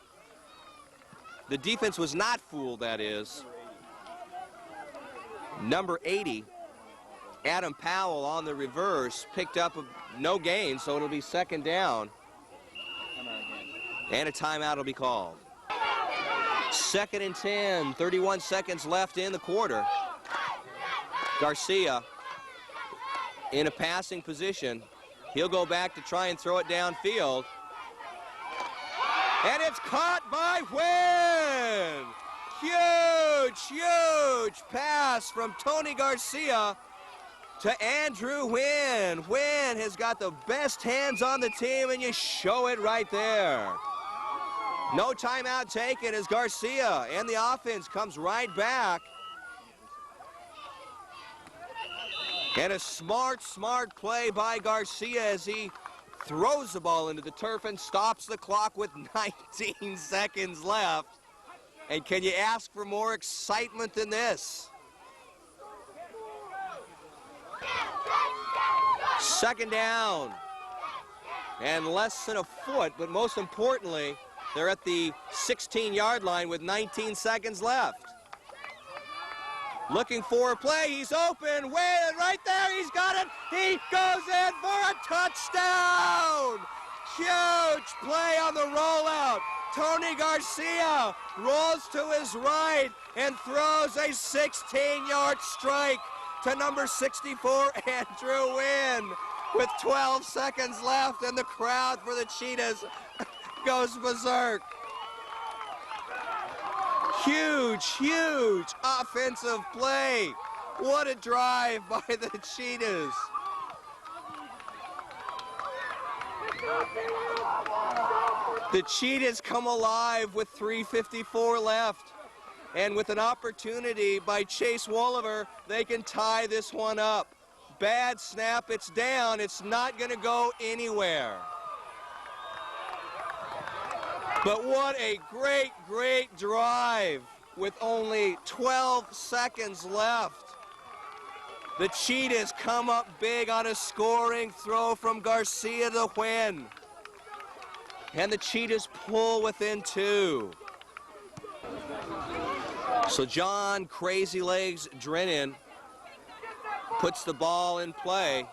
the defense was not fooled, that is. Number 80, Adam Powell on the reverse, picked up no gain, so it'll be second down. And a timeout will be called. Second and 10, 31 seconds left in the quarter. Garcia in a passing position. He'll go back to try and throw it downfield. And it's caught by Wynn. Huge, huge pass from Tony Garcia to Andrew Wynn. Wynn has got the best hands on the team, and you show it right there. No timeout taken as Garcia and the offense comes right back. And a smart play by Garcia as he throws the ball into the turf and stops the clock with 19 seconds left. And can you ask for more excitement than this? Second down. And less than a foot, but most importantly, they're at the 16-yard line with 19 seconds left. Looking for a play, he's open, Wynn, right there, he's got it, he goes in for a touchdown! Huge play on the rollout. Tony Garcia rolls to his right and throws a 16-yard strike to number 64, Andrew Wynn, with 12 seconds left, and the crowd for the Cheetahs goes berserk. Huge, huge offensive play. What a drive by the Cheetahs. The Cheetahs come alive with 3:54 left. And with an opportunity by Chase Wolliver, they can tie this one up. Bad snap, it's down. It's not going to go anywhere. But what a great, great drive with only 12 seconds left. The Cheetahs come up big on a scoring throw from Garcia to Wynn. And the Cheetahs pull within 2. So John Crazy Legs Drennan puts the ball in play.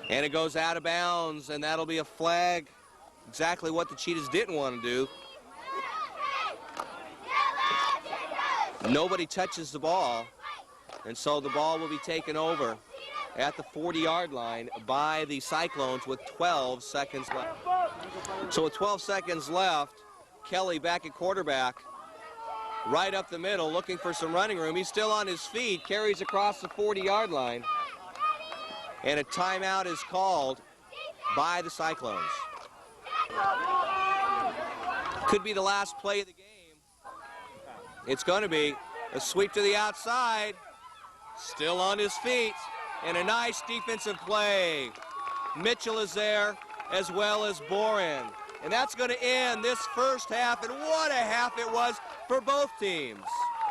And it goes out of bounds, and that'll be a flag. Exactly what the Cheetahs didn't want to do. Nobody touches the ball, and so the ball will be taken over at the 40-yard line by the Cyclones with 12 seconds left. So with 12 seconds left, Kelly back at quarterback, right up the middle, looking for some running room. He's still on his feet, carries across the 40-yard line, and a timeout is called by the Cyclones. Could be the last play of the game. It's going to be a sweep to the outside, still on his feet, and a nice defensive play. Mitchell is there, as well as Boren. And that's going to end this first half, and what a half it was for both teams.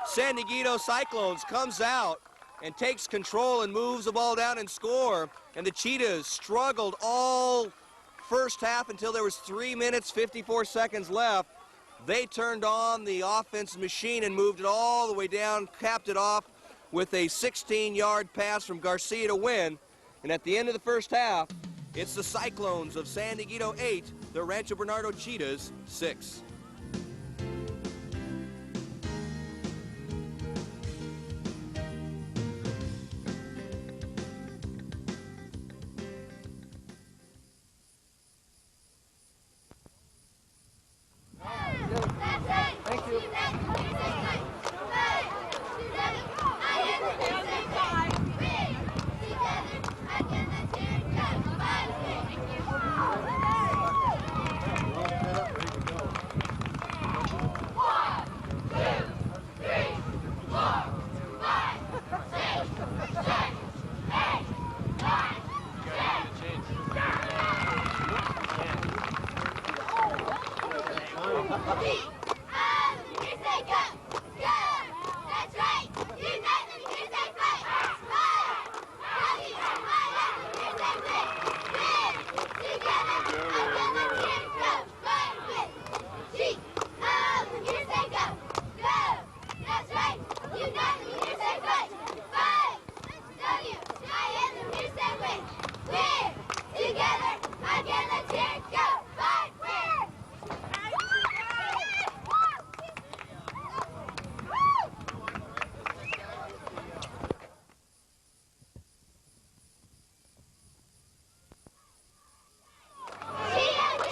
San Dieguito Cyclones comes out and takes control and moves the ball down and score, and the Cheetahs struggled all first half until there was 3 minutes, 54 seconds left. They turned on the offense machine and moved it all the way down, capped it off with a 16-yard pass from Garcia to Wynn. And at the end of the first half, it's the Cyclones of San Dieguito 8, the Rancho Bernardo Cheetahs 6.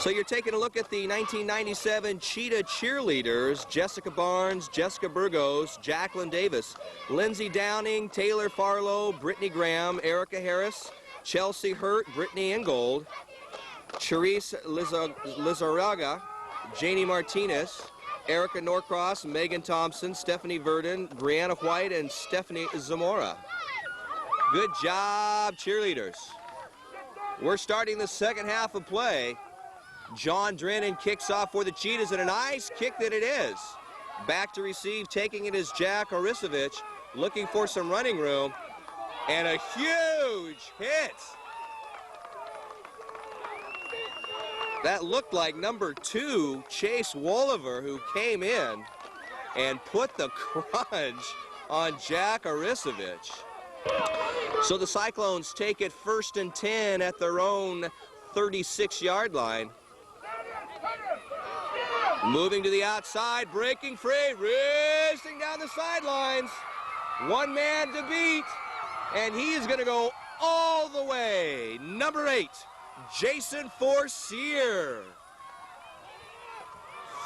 So you're taking a look at the 1997 Cheetah cheerleaders: Jessica Barnes, Jessica Burgos, Jacqueline Davis, Lindsay Downing, Taylor Farlow, Brittany Graham, Erica Harris, Chelsea Hurt, Brittany Ingold, Charisse Lizarraga, Janie Martinez, Erica Norcross, Megan Thompson, Stephanie Verdon, Brianna White, and Stephanie Zamora. Good job, cheerleaders. We're starting the second half of play. John Drennan kicks off for the Cheetahs, and a nice kick that it is. Back to receive, taking it is Jack Orisovich, looking for some running room, and a huge hit. That looked like number 2, Chase Wolliver, who came in and put the crunch on Jack Orisovich. So the Cyclones take it 1st and 10 at their own 36-yard line. Moving to the outside, breaking free, racing down the sidelines. One man to beat, and he is going to go all the way. Number 8, Jason Forcier.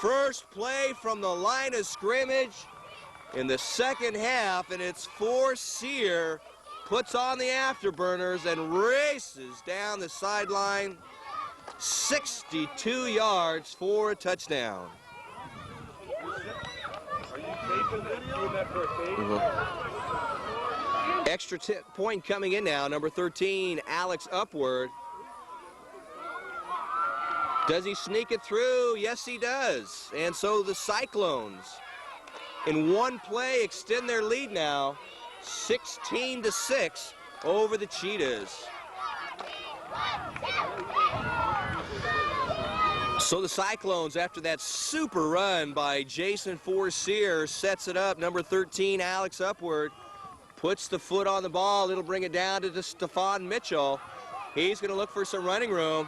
First play from the line of scrimmage in the second half, and it's Forcier puts on the afterburners and races down the sideline. 62 yards for a touchdown. Extra point coming in now, number 13, Alex Upward. Does he sneak it through? Yes, he does. And so the Cyclones, in one play, extend their lead now, 16-6 over the Cheetahs. So the Cyclones, after that super run by Jason Forcier, sets it up. Number 13, Alex Upward, puts the foot on the ball. It'll bring it down to Stephon Mitchell. He's going to look for some running room.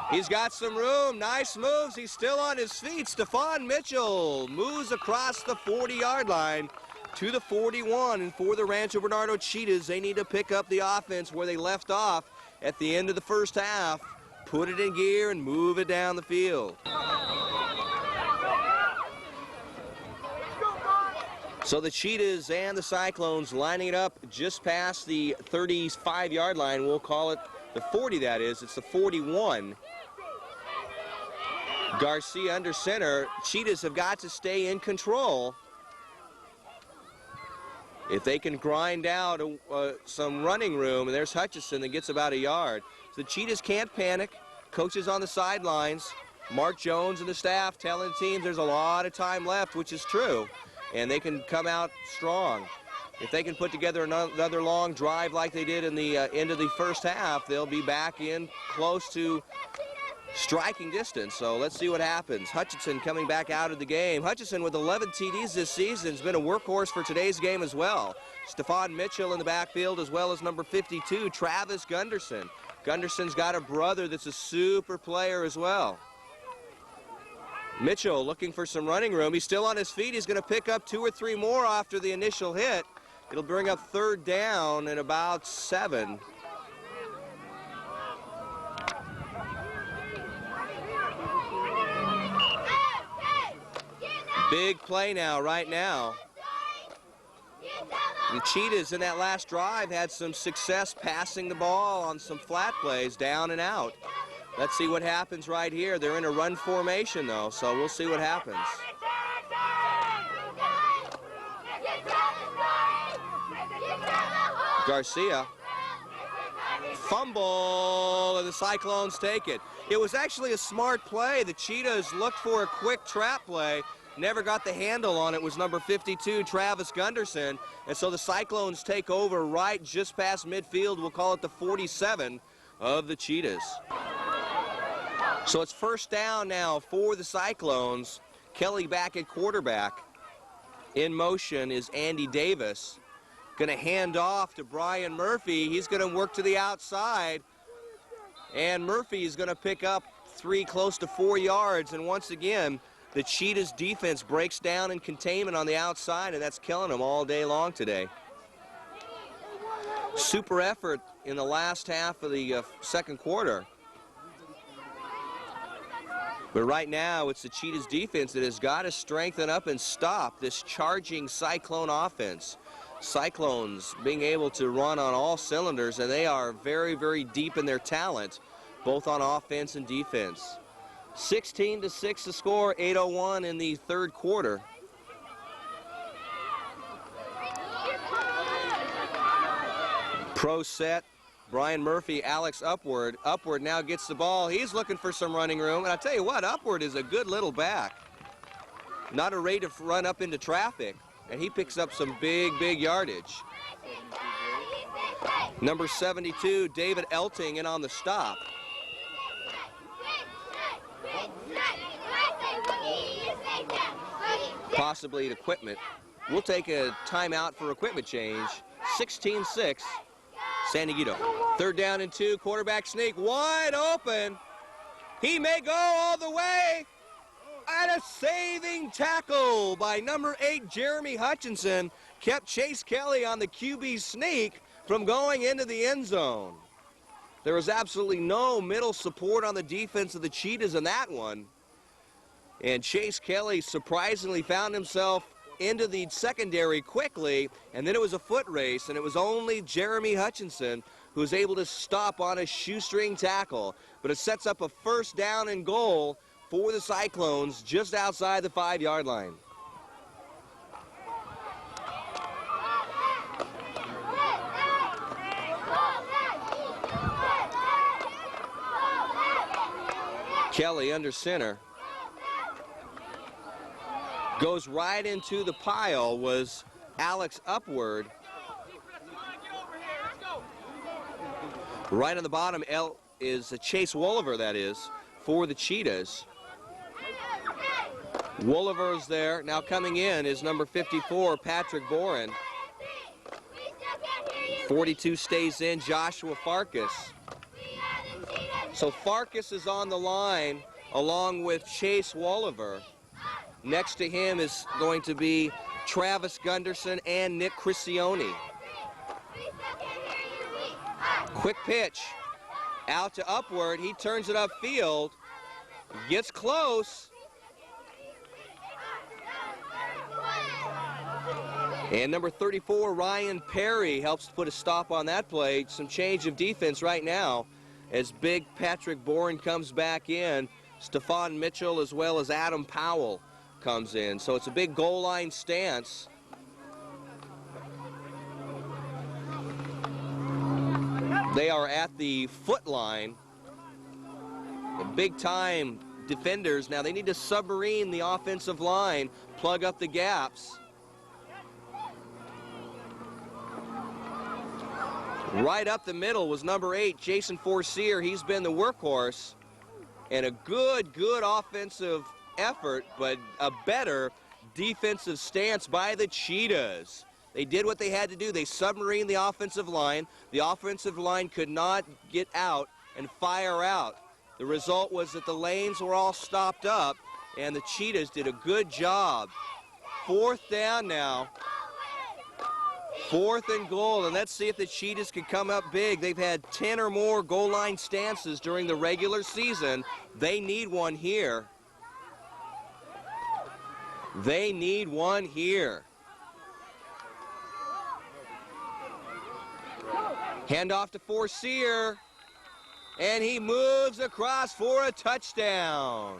He's got some room. Nice moves. He's still on his feet. Stephon Mitchell moves across the 40-yard line to the 41. And for the Rancho Bernardo Cheetahs, they need to pick up the offense where they left off at the end of the first half. Put it in gear and move it down the field. So the Cheetahs and the Cyclones lining it up just past the 35-yard line. We'll call it the 40, that is. It's the 41. Garcia under center. Cheetahs have got to stay in control. If they can grind out some running room, and there's Hutchison that gets about a yard. So the Cheetahs can't panic. Coaches on the sidelines, Mark Jones and the staff telling teams there's a lot of time left, which is true, and they can come out strong. If they can put together another long drive like they did in the end of the first half, they'll be back in close to striking distance. So let's see what happens. Hutchinson coming back out of the game. Hutchinson with 11 TDs this season has been a workhorse for today's game as well. Stephon Mitchell in the backfield, as well as number 52, Travis Gunderson. Gunderson's got a brother that's a super player as well. Mitchell looking for some running room. He's still on his feet. He's going to pick up 2 or 3 more after the initial hit. It'll bring up 3rd down and about 7. Big play now, right now. The Cheetahs in that last drive had some success passing the ball on some flat plays, down and out. Let's see what happens right here. They're in a run formation, though, so we'll see what happens. Garcia. Fumble, and the Cyclones take it. It was actually a smart play. The Cheetahs looked for a quick trap play. Never got the handle on it. Was number 52, Travis Gunderson. And so the Cyclones take over right just past midfield. We'll call it the 47 of the Cheetahs. So it's 1st down now for the Cyclones. Kelly back at quarterback. In motion is Andy Davis. Going to hand off to Brian Murphy. He's going to work to the outside. And Murphy is going to pick up 3, close to 4 yards. And once again, the Cheetahs defense breaks down in containment on the outside, and that's killing them all day long today. Super effort in the last half of the second quarter. But right now, it's the Cheetahs defense that has got to strengthen up and stop this charging Cyclone offense. Cyclones being able to run on all cylinders, and they are very, very deep in their talent, both on offense and defense. 16-6 to score, 8:01 in the third quarter. Pro set, Brian Murphy, Alex Upward. Upward now gets the ball. He's looking for some running room. And I tell you what, Upward is a good little back. Not afraid to run up into traffic. And he picks up some big, big yardage. Number 72, David Elting, in on the stop. Possibly equipment. We'll take a timeout for equipment change. 16-6. San Dieguito. Third down and 2, quarterback sneak, wide open. He may go all the way. And a saving tackle by number 8, Jeremy Hutchinson, kept Chase Kelly on the QB sneak from going into the end zone. There was absolutely no middle support on the defense of the Cheetahs in that one. And Chase Kelly surprisingly found himself into the secondary quickly, and then it was a foot race, and it was only Jeremy Hutchinson who was able to stop on a shoestring tackle. But it sets up a first down and goal for the Cyclones just outside the 5-yard line. Kelly under center. Goes right into the pile was Alex Upward. Right on the bottom is Chase Wolliver, that is, for the Cheetahs. Wolliver's there. Now coming in is number 54, Patrick Boren. 42 stays in, Joshua Farkas. So Farkas is on the line along with Chase Wolliver. Next to him is going to be Travis Gunderson and Nick Cristione. Quick pitch out to Upward. He turns it upfield, gets close. And number 34, Ryan Perry, helps to put a stop on that play. Some change of defense right now as big Patrick Boren comes back in. Stephon Mitchell as well as Adam Powell comes in. So it's a big goal line stance. They are at the foot line. The big time defenders. Now they need to submarine the offensive line, plug up the gaps. Right up the middle was number 8, Jason Forcier. He's been the workhorse. And a good offensive effort, but a better defensive stance by the Cheetahs. They did what they had to do. They submarined the offensive line. The offensive line could not get out and fire out. The result was that the lanes were all stopped up, and the Cheetahs did a good job. Fourth down now. 4th and goal, and let's see if the Cheetahs can come up big. They've had 10 or more goal line stances during the regular season. They need one here. They need one here. Handoff to Forcier, and he moves across for a touchdown.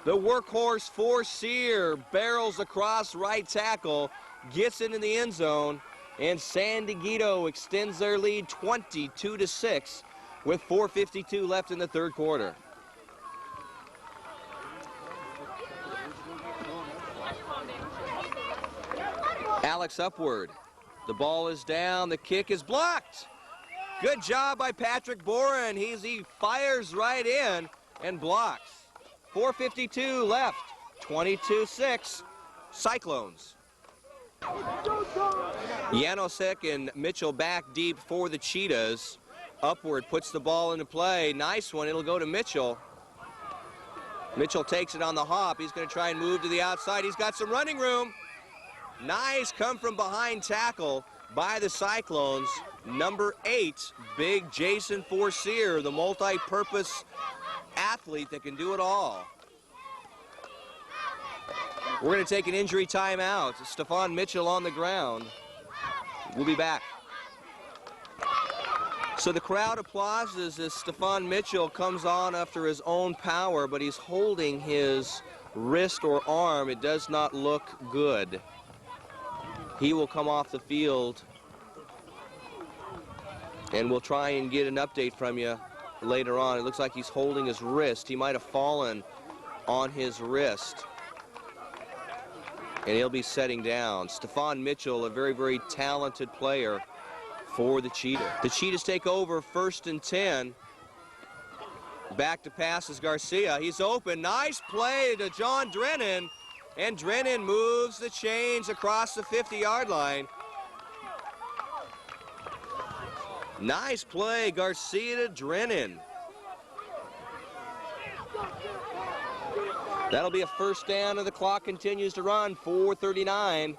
The workhorse Forcier barrels across right tackle, gets into the end zone, and San Dieguito extends their lead 22-6 with 4:52 left in the third quarter. Alex Upward. The ball is down. The kick is blocked. Good job by Patrick Boren. He fires right in and blocks. 4:52 left. 22-6. Cyclones. Janosek and Mitchell back deep for the Cheetahs. Upward puts the ball into play. Nice one. It'll go to Mitchell. Mitchell takes it on the hop. He's going to try and move to the outside. He's got some running room. Nice come from behind tackle by the Cyclones. Number 8, big Jason Forcier, the multi-purpose athlete that can do it all. We're going to take an injury timeout. Stephon Mitchell on the ground. We'll be back. So the crowd applauses as Stephon Mitchell comes on after his own power, but he's holding his wrist or arm. It does not look good. He will come off the field, and we'll try and get an update from you later on. It looks like he's holding his wrist. He might have fallen on his wrist, and he'll be setting down. Stephon Mitchell, a very, very talented player for the Cheetahs. The Cheetahs take over 1st and 10. Back to pass is Garcia. He's open. Nice play to John Drennan. And Drennan moves the chains across the 50-yard line. Nice play, Garcia to Drennan. That'll be a 1st down, and the clock continues to run. 4:39.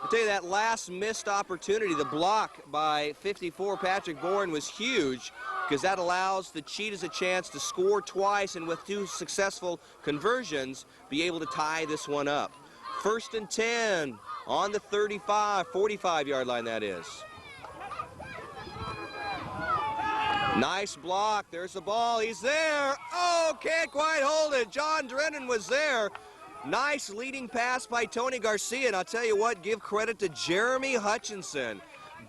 I'll tell you, that last missed opportunity, the block by 54 Patrick Bourne, was huge, because that allows the Cheetahs a chance to score twice, and with 2 successful conversions, be able to tie this one up. 1st and 10 on the 45-yard line, that is. Nice block. There's the ball. He's there. Oh, can't quite hold it. John Drennan was there. Nice leading pass by Tony Garcia, and I'll tell you what, give credit to Jeremy Hutchinson.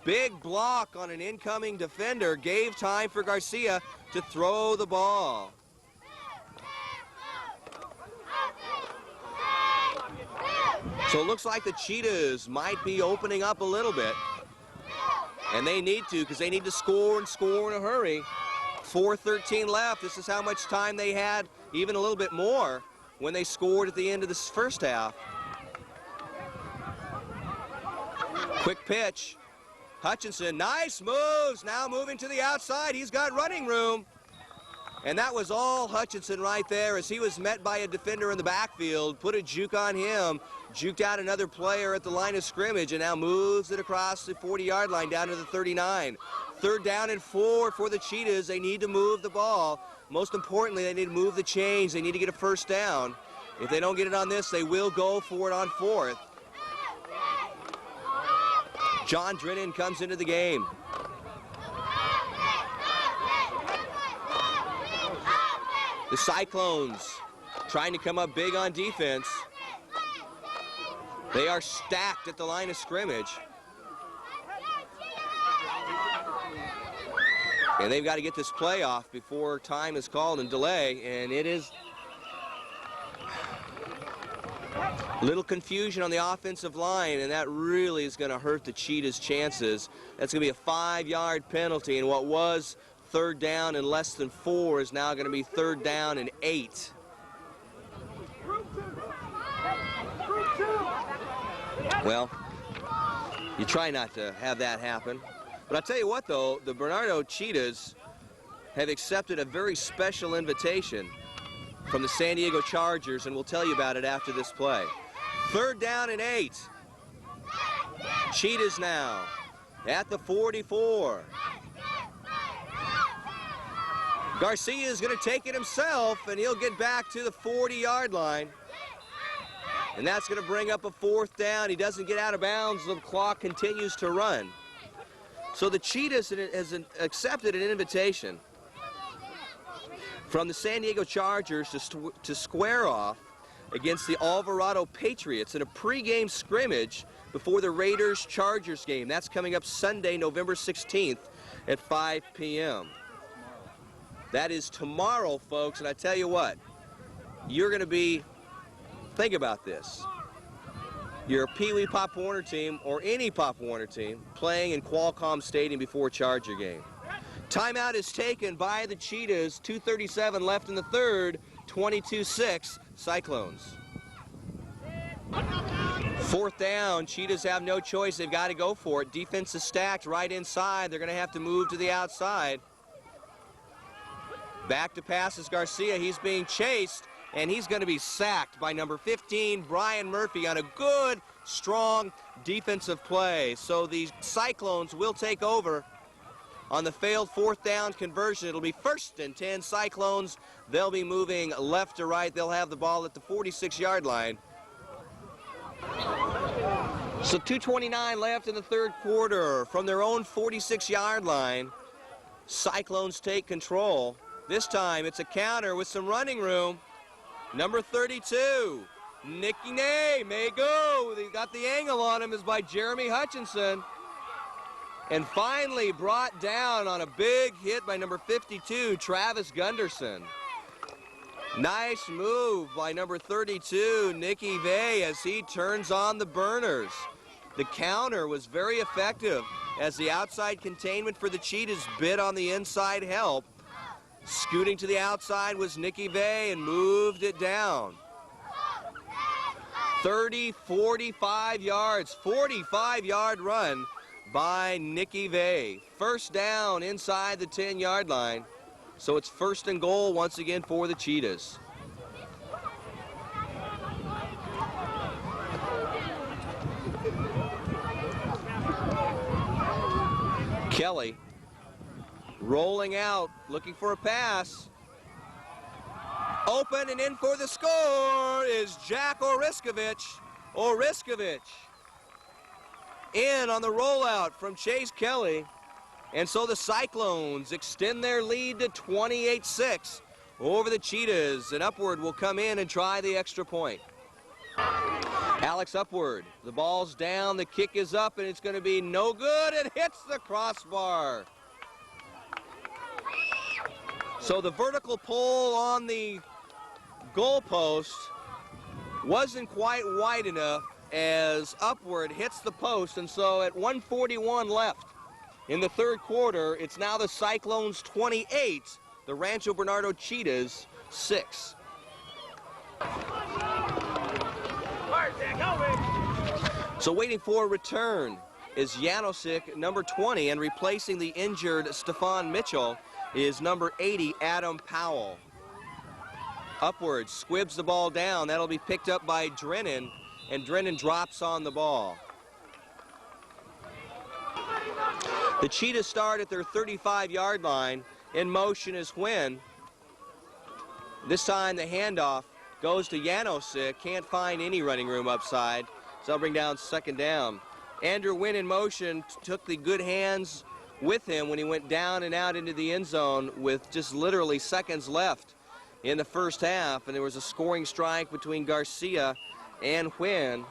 Big block on an incoming defender, gave time for Garcia to throw the ball. So it looks like the Cheetahs might be opening up a little bit, and they need to, because they need to score and score in a hurry. 4:13 left. This is how much time they had, even a little bit more, when they scored at the end of this first half. Quick pitch. Hutchinson, nice moves. Now moving to the outside. He's got running room. And that was all Hutchinson right there, as he was met by a defender in the backfield, put a juke on him, juked out another player at the line of scrimmage, and now moves it across the 40-yard line down to the 39. 3rd down and 4 for the Cheetahs. They need to move the ball. Most importantly, they need to move the chains. They need to get a 1st down. If they don't get it on this, they will go for it on 4th. John Drennan comes into the game. The Cyclones trying to come up big on defense. They are stacked at the line of scrimmage. And they've got to get this play off before time is called and delay, and it is a little confusion on the offensive line, and that really is going to hurt the Cheetahs' chances. That's going to be a 5-yard penalty, and what was 3rd down and less than 4 is now going to be 3rd down and 8. Well, you try not to have that happen. But I'll tell you what, though, the Bernardo Cheetahs have accepted a very special invitation from the San Diego Chargers, and we'll tell you about it after this play. 3rd down and 8. Cheetahs now at the 44. Garcia is going to take it himself, and he'll get back to the 40-yard line. And that's going to bring up a 4th down. He doesn't get out of bounds. The clock continues to run. So the Cheetahs has accepted an invitation from the San Diego Chargers to square off against the Alvarado Patriots in a pregame scrimmage before the Raiders-Chargers game. That's coming up Sunday, November 16th at 5 p.m. That is tomorrow, folks, and I tell you what, you're going to be, think about this. You're a Pee Wee Pop Warner team or any Pop Warner team playing in Qualcomm Stadium before a Charger game. Timeout is taken by the Cheetahs. 2:37 left in the 3rd. 22-6 Cyclones. 4th down. Cheetahs have no choice. They've got to go for it. Defense is stacked right inside. They're going to have to move to the outside. Back to pass is Garcia. He's being chased, and he's going to be sacked by number 15, Brian Murphy, on a good, strong defensive play. So the Cyclones will take over on the failed 4th down conversion. It'll be 1st and 10 Cyclones. They'll be moving left to right. They'll have the ball at the 46-yard line. So 2:29 left in the 3rd quarter. From their own 46-yard line, Cyclones take control. This time it's a counter with some running room. Number 32, Nicky Nay may go. They got the angle on him is by Jeremy Hutchinson. And finally brought down on a big hit by number 52, Travis Gunderson. Nice move by number 32, Nicky Vay, as he turns on the burners. The counter was very effective as the outside containment for the Cheetahs bit on the inside help. Scooting to the outside was Nicky Vay and moved it down. 30, 45 yards, 45-yard run by Nicky Vay. 1st down inside the 10-yard line. So it's 1st and goal once again for the Cheetahs. Kelly rolling out, looking for a pass. Open and in for the score is Jack Oriskovich. Oriskovich in on the rollout from Chase Kelly. And so the Cyclones extend their lead to 28-6 over the Cheetahs. And Upward will come in and try the extra point. Alex Upward, the ball's down, the kick is up, and it's going to be no good. It hits the crossbar. So the vertical pull on the goalpost wasn't quite wide enough as Upward hits the post, and so at 1:41 left in the 3rd quarter, it's now the Cyclones 28, the Rancho Bernardo Cheetahs 6. So waiting for a return is Janosik, number 20, and replacing the injured Stefan Mitchell is number 80, Adam Powell. Upward, squibs the ball down. That'll be picked up by Drennan, and Drennan drops on the ball. The Cheetahs start at their 35-yard line. In motion is Hwin. This time the handoff goes to Janosik. Can't find any running room upside, so they'll bring down 2nd down. Andrew Hwin in motion took the good hands with him when he went down and out into the end zone with just literally seconds left in the 1st half, and there was a scoring strike between Garcia and Hwin.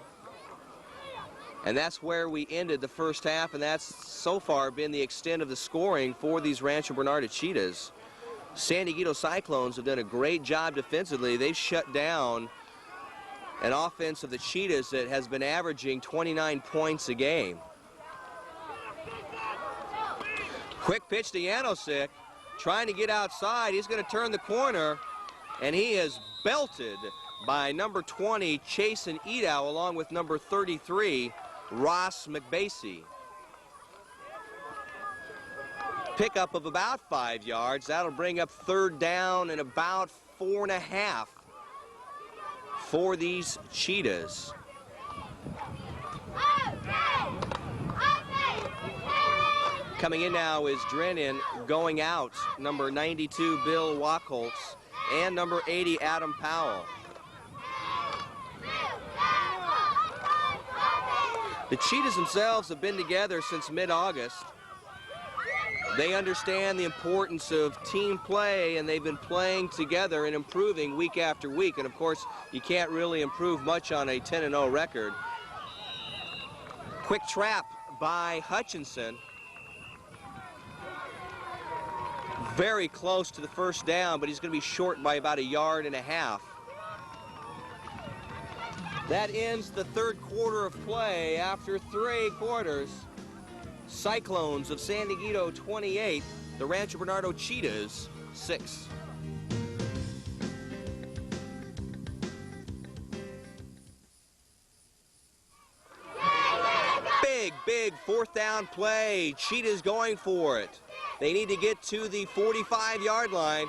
And that's where we ended the 1st half, and that's so far been the extent of the scoring for these Rancho Bernardo Cheetahs. San Dieguito Cyclones have done a great job defensively. They've shut down an offense of the Cheetahs that has been averaging 29 points a game. Quick pitch to Janosik, trying to get outside. He's going to turn the corner, and he is belted by number 20, Chasen Edow, along with number 33, Ross McBasey. Pickup of about 5 yards. That'll bring up 3rd down and about 4.5 for these Cheetahs. Coming in now is Drennan. Going out, number 92, Bill Wachholtz, and number 80, Adam Powell. The Cheetahs themselves have been together since mid-August. They understand the importance of team play, and they've been playing together and improving week after week. And of course, you can't really improve much on a 10-0 record. Quick trap by Hutchinson. Very close to the 1st down, but he's going to be short by about 1.5 yards. That ends the 3rd quarter of play after 3 quarters. Cyclones of San Dieguito 28, the Rancho Bernardo Cheetahs 6. Big 4th down play. Cheetahs going for it. They need to get to the 45-yard line.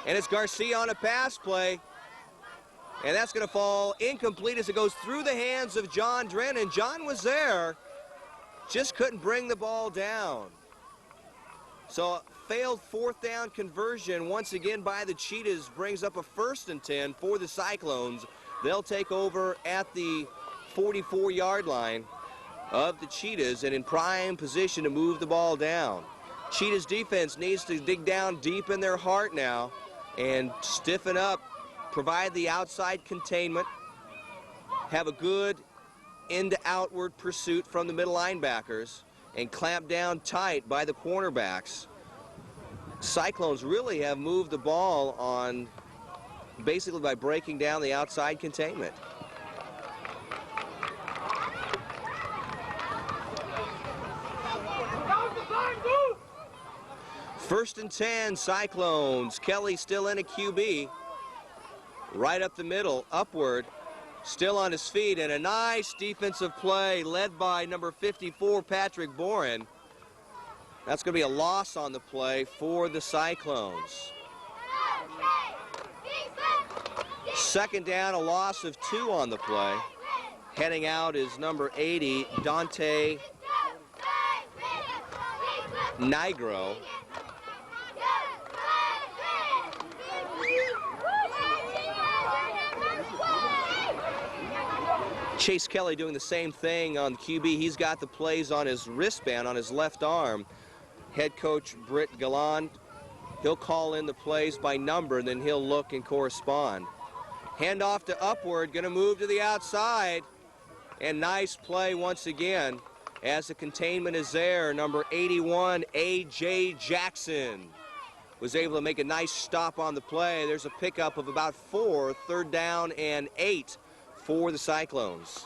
And it's Garcia on a pass play. And that's going to fall incomplete as it goes through the hands of John Drennan. John was there, just couldn't bring the ball down. So failed 4th down conversion once again by the Cheetahs brings up a 1st and 10 for the Cyclones. They'll take over at the 44-yard line of the Cheetahs and in prime position to move the ball down. Cheetahs defense needs to dig down deep in their heart now and stiffen up, provide the outside containment, have a good in-to-outward pursuit from the middle linebackers, and clamp down tight by the cornerbacks. Cyclones really have moved the ball on basically by breaking down the outside containment. First and 10, Cyclones. Kelly still in a QB. Right up the middle, upward. Still on his feet, and a nice defensive play led by number 54, Patrick Boren. That's going to be a loss on the play for the Cyclones. Second down, a loss of 2 on the play. Heading out is number 80, Dante Nigro. Chase Kelly doing the same thing on QB. He's got the plays on his wristband, on his left arm. Head coach Britt Galland, he'll call in the plays by number, and then he'll look and correspond. Handoff to upward, going to move to the outside. And nice play once again as the containment is there. Number 81, A.J. Jackson was able to make a nice stop on the play. There's a pickup of about 4, 3rd down and 8 for the Cyclones.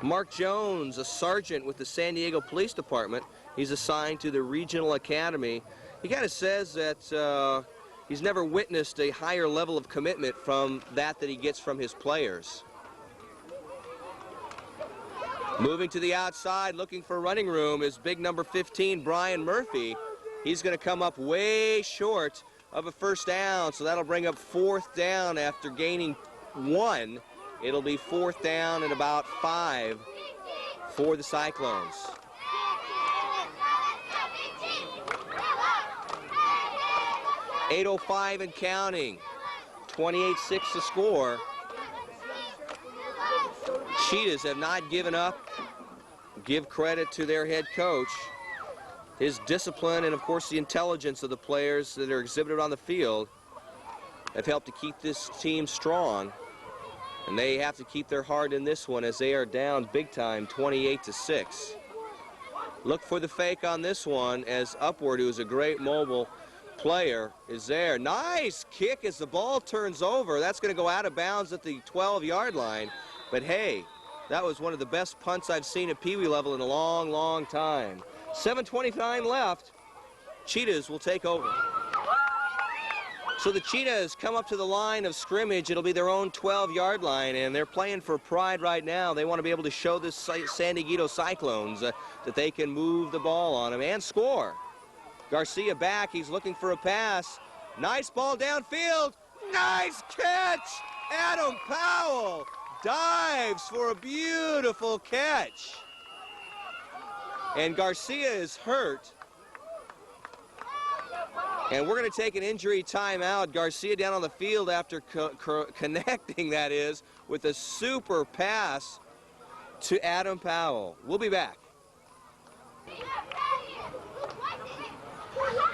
Mark Jones, a sergeant with the San Diego Police Department. He's assigned to the Regional Academy. He kind of says that he's never witnessed a higher level of commitment from that he gets from his players. Moving to the outside, looking for running room, is big number 15, Brian Murphy. He's going to come up way short of a 1st down, so that'll bring up 4th down after gaining 1. It'll be 4th down and about 5 for the Cyclones. .805 and counting. 28-6 to score. Cheetahs have not given up. Give credit to their head coach. His discipline and, of course, the intelligence of the players that are exhibited on the field have helped to keep this team strong. And they have to keep their heart in this one as they are down big time, 28-6. Look for the fake on this one as Upward, who is a great mobile player, is there. Nice kick as the ball turns over. That's going to go out of bounds at the 12-yard line. But hey, that was one of the best punts I've seen at Pee Wee level in a long, long time. 7:29 left. Cheetahs will take over. So the Cheetahs come up to the line of scrimmage. It'll be their own 12-yard line, and they're playing for pride right now. They want to be able to show this San Dieguito Cyclones that they can move the ball on them and score. Garcia back. He's looking for a pass. Nice ball downfield. Nice catch. Adam Powell dives for a beautiful catch. And Garcia is hurt. And we're going to take an injury timeout. Garcia down on the field after connecting, that is, with a super pass to Adam Powell. We'll be back.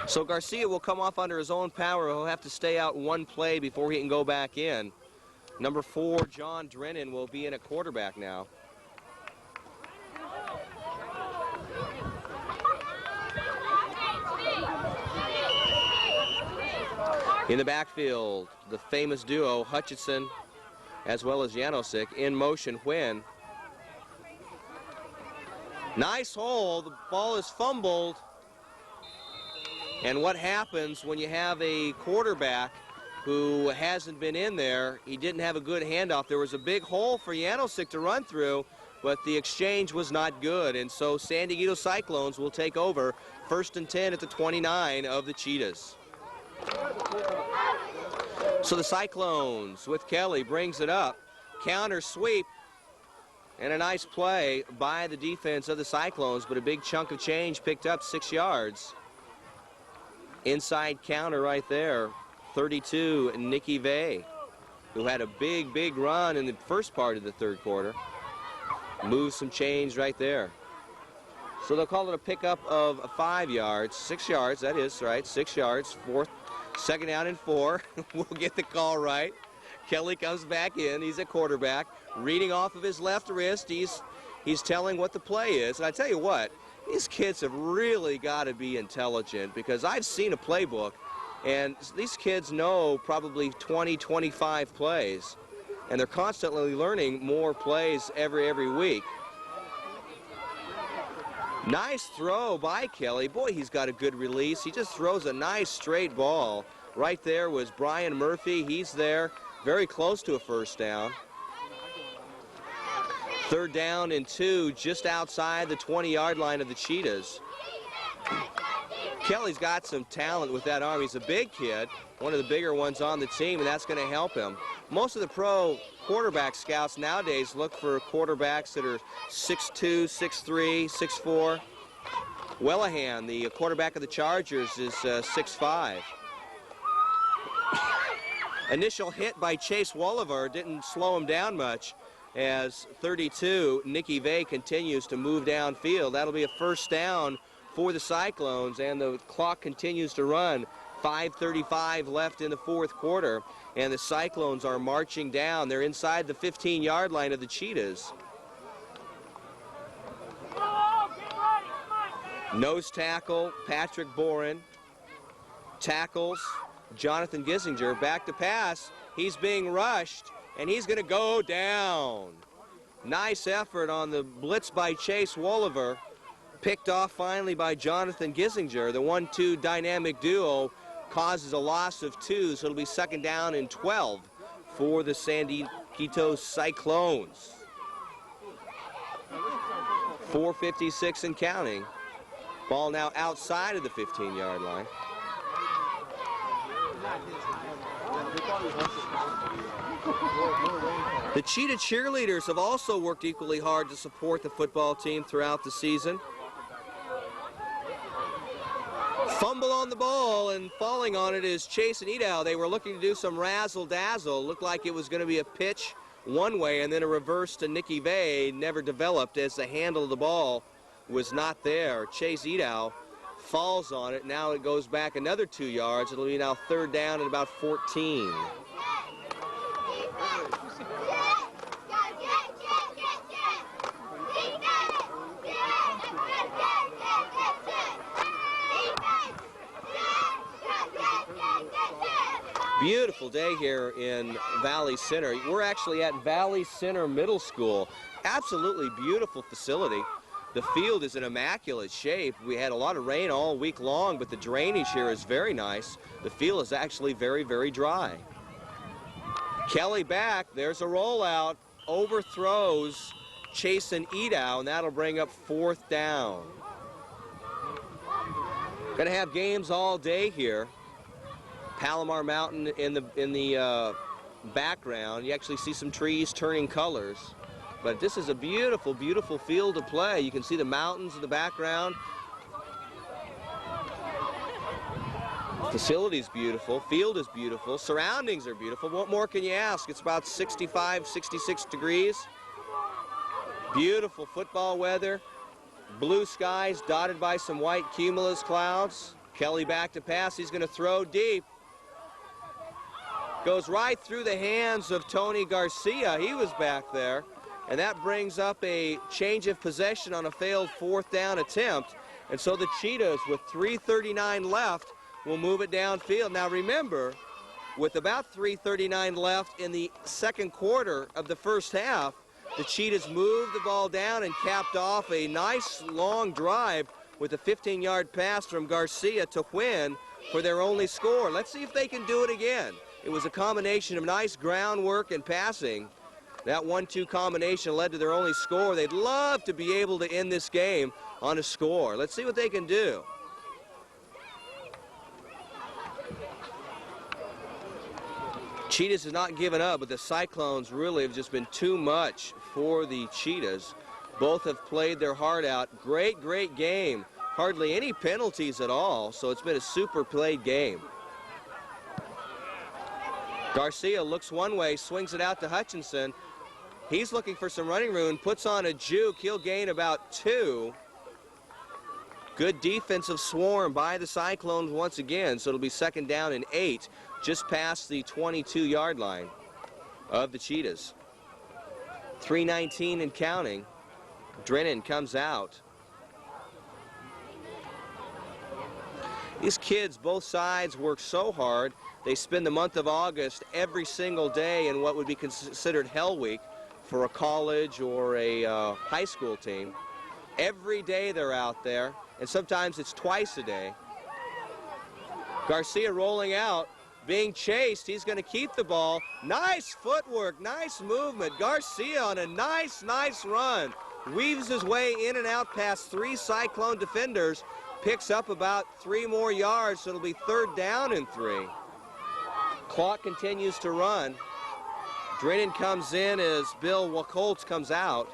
So Garcia will come off under his own power. He'll have to stay out one play before he can go back in. Number 4, John Drennan, will be in at quarterback now. In the backfield, the famous duo, Hutchinson as well as Janosik, in motion when. Nice hole, the ball is fumbled. And what happens when you have a quarterback who hasn't been in there? He didn't have a good handoff. There was a big hole for Janosik to run through, but the exchange was not good. And so San Dieguito Cyclones will take over. 1st and 10 at the 29 of the Cheetahs. So the Cyclones with Kelly brings it up. counter sweep. And a nice play by the defense of the Cyclones, but a big chunk of change picked up 6 yards. Inside counter right there, 32, Nikki Vay, who had a big run in the first part of the third quarter. Moves some change right there. So they'll call it a pickup of 5 yards, 6 yards, that is right, 6 yards, second down and 4. We'll get the call right. Kelly comes back in. He's a quarterback, reading off of his left wrist. He's telling what the play is. And I tell you what, these kids have really got to be intelligent, because I've seen a playbook, and these kids know probably 20, 25 plays, and they're constantly learning more plays every week. Nice throw by Kelly. Boy, he's got a good release. He just throws a nice straight ball. Right there was Brian Murphy. He's there, very close to a first down. Third down and 2, just outside the 20-yard line of the Cheetahs. Kelly's got some talent with that arm. He's a big kid, one of the bigger ones on the team, and that's going to help him. Most of the pro quarterback scouts nowadays look for quarterbacks that are 6'2", 6'3", 6'4". Wellahan, the quarterback of the Chargers, is 6'5". Initial hit by Chase Wolliver didn't slow him down much, as 32, Nikki Vay, continues to move downfield. That'll be a first down for the Cyclones, and the clock continues to run. 5:35 left in the fourth quarter, and the Cyclones are marching down. They're inside the 15-yard line of the Cheetahs. Nose tackle, Patrick Boren. Tackles, Jonathan Gissinger. Back to pass. He's being rushed, and he's going to go down. Nice effort on the blitz by Chase Wolliver. Picked off finally by Jonathan Gissinger. The 1-2 dynamic duo causes a loss of 2, so it'll be second down and 12 for the San Dieguito Cyclones. 4:56 and counting. Ball now outside of the 15-yard line. The Cheetah cheerleaders have also worked equally hard to support the football team throughout the season. Fumble on the ball, and falling on it is Chase and Edow. They were looking to do some razzle-dazzle. Looked like it was going to be a pitch one way and then a reverse to Nikki Vay. Never developed, as the handle of the ball was not there. Chase Edow falls on it. Now it goes back another 2 yards. It'll be now third down at about 14. Beautiful day here in Valley Center. We're actually at Valley Center Middle School. Absolutely beautiful facility. The field is in immaculate shape. We had a lot of rain all week long, but the drainage here is very nice. The field is actually very dry. Kelly back. There's a rollout. Overthrows Chase and Edow, and that'll bring up fourth down. Gonna have games all day here. Palomar Mountain in the background. You actually see some trees turning colors. But this is a beautiful field to play. You can see the mountains in the background. Facility's beautiful. Field is beautiful. Surroundings are beautiful. What more can you ask? It's about 65, 66 degrees. Beautiful football weather. Blue skies dotted by some white cumulus clouds. Kelly back to pass. He's going to throw deep. Goes right through the hands of Tony Garcia. He was back there. And that brings up a change of possession on a failed fourth down attempt. And so the Cheetahs, with 3:39 left, will move it downfield. Now remember, with about 3:39 left in the second quarter of the first half, the Cheetahs moved the ball down and capped off a nice long drive with a 15-yard pass from Garcia to Wynn for their only score. Let's see if they can do it again. It was a combination of nice groundwork and passing. That 1-2 combination led to their only score. They'd love to be able to end this game on a score. Let's see what they can do. Cheetahs has not given up, but the Cyclones really have just been too much for the Cheetahs. Both have played their heart out. Great, great game. Hardly any penalties at all, so it's been a super played game. Garcia looks one way, swings it out to Hutchinson. He's looking for some running room, puts on a juke. He'll gain about 2. Good defensive swarm by the Cyclones once again, so it'll be 2nd down and 8, just past the 22-yard line of the Cheetahs. 3:19 and counting. Drennan comes out. These kids, both sides, work so hard. They spend the month of August every single day in what would be considered hell week for a college or a high school team. Every day they're out there, and sometimes it's twice a day. Garcia rolling out, being chased. He's going to keep the ball. Nice footwork, nice movement. Garcia on a nice run. Weaves his way in and out past 3 Cyclone defenders. Picks up about 3 more yards, so it'll be 3rd down and 3. Clock continues to run. Drennan comes in as Bill Wacoltz comes out.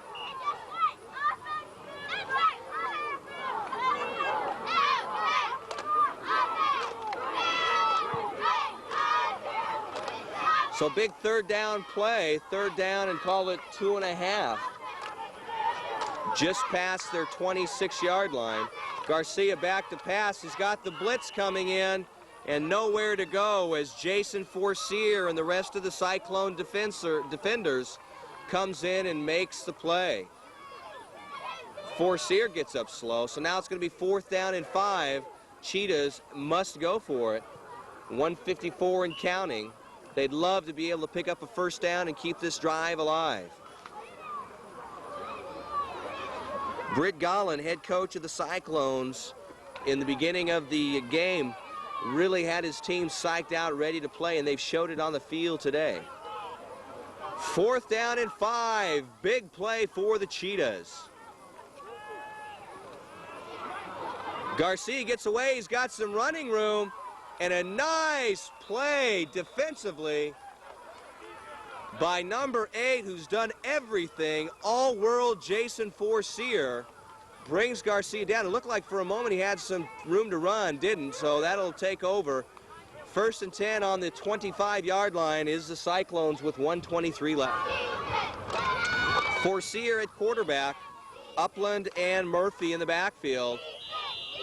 So big 3rd down play, 3rd down and call it 2.5. Just past their 26-yard line. Garcia back to pass. He's got the blitz coming in and nowhere to go as Jason Forcier and the rest of the Cyclone defenders comes in and makes the play. Forcier gets up slow, so now it's going to be 4th down and 5. Cheetahs must go for it. 1:54 and counting. They'd love to be able to pick up a 1st down and keep this drive alive. Britt Gollan, head coach of the Cyclones, in the beginning of the game, really had his team psyched out, ready to play, and they've showed it on the field today. 4th down and 5. Big play for the Cheetahs. Garcia gets away. He's got some running room, and a nice play defensively by number 8, who's done everything, all-world Jason Forcier, brings Garcia down. It looked like for a moment he had some room to run, didn't, so that'll take over. 1st and 10 on the 25-yard line is the Cyclones with 1:23 left. Forcier at quarterback, Upland and Murphy in the backfield,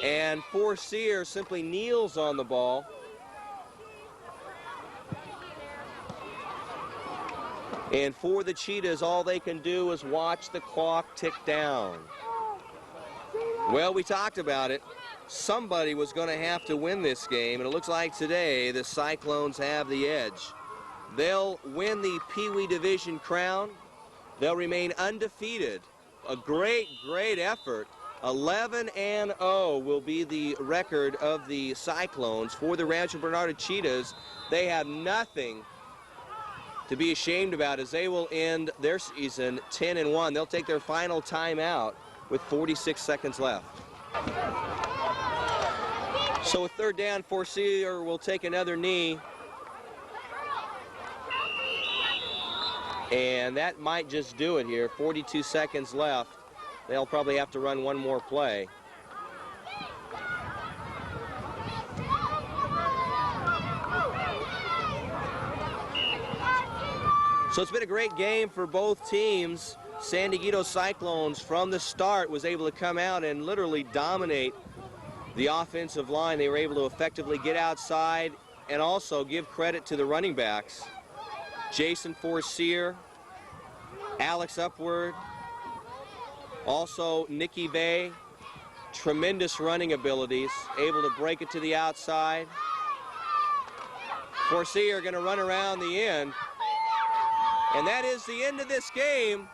and Forcier simply kneels on the ball. And for the Cheetahs, all they can do is watch the clock tick down. Well, we talked about it. Somebody was going to have to win this game, and it looks like today the Cyclones have the edge. They'll win the Pee Wee Division crown. They'll remain undefeated. A great, great effort. 11-0 will be the record of the Cyclones. For the Rancho Bernardo Cheetahs, they have nothing to be ashamed about as they will end their season 10-1. They'll take their final timeout with 46 seconds left. So with 3rd down, Forcier will take another knee. And that might just do it here. 42 seconds left. They'll probably have to run one more play. So it's been a great game for both teams. San Dieguito Cyclones from the start was able to come out and literally dominate the offensive line. They were able to effectively get outside and also give credit to the running backs. Jason Forcier, Alex Upward, also Nicky Vay, tremendous running abilities, able to break it to the outside. Forcier going to run around the end. And that is the end of this game.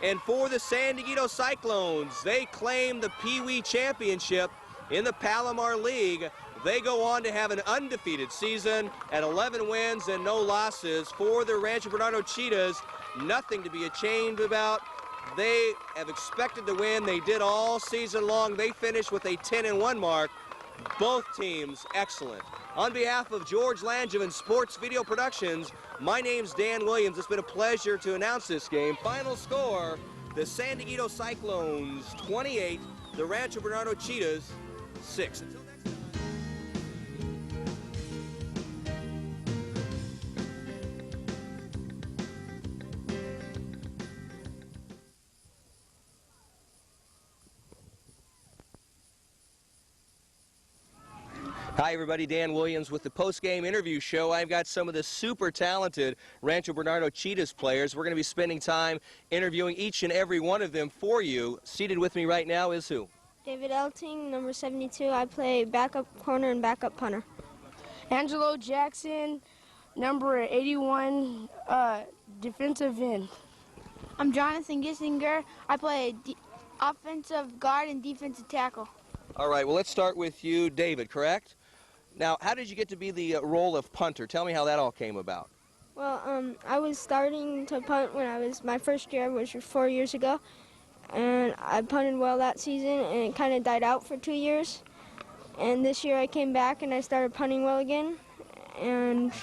And for the San Dieguito Cyclones, they claim the Pee Wee Championship in the Palomar League. They go on to have an undefeated season at 11 wins and no losses. For the Rancho Bernardo Cheetahs, nothing to be ashamed about. They have expected to win. They did all season long. They finished with a 10-1 mark. Both teams excellent. On behalf of George Langevin Sports Video Productions, my name's Dan Williams. It's been a pleasure to announce this game. Final score, the San Dieguito Cyclones 28, the Rancho Bernardo Cheetahs 6. Until next time. Hi everybody, Dan Williams with the post-game interview show. I've got some of the super talented Rancho Bernardo Cheetahs players. We're going to be spending time interviewing each and every one of them for you. Seated with me right now is who? David Elting, number 72. I play backup corner and backup punter. Angelo Jackson, number 81, defensive end. I'm Jonathan Gissinger. I play offensive guard and defensive tackle. All right, well let's start with you, David, correct? Now, how did you get to be the role of punter? Tell me how that all came about. Well, I was starting to punt when my first year, which was 4 years ago. And I punted well that season, and it kind of died out for 2 years. And this year I came back and I started punting well again. And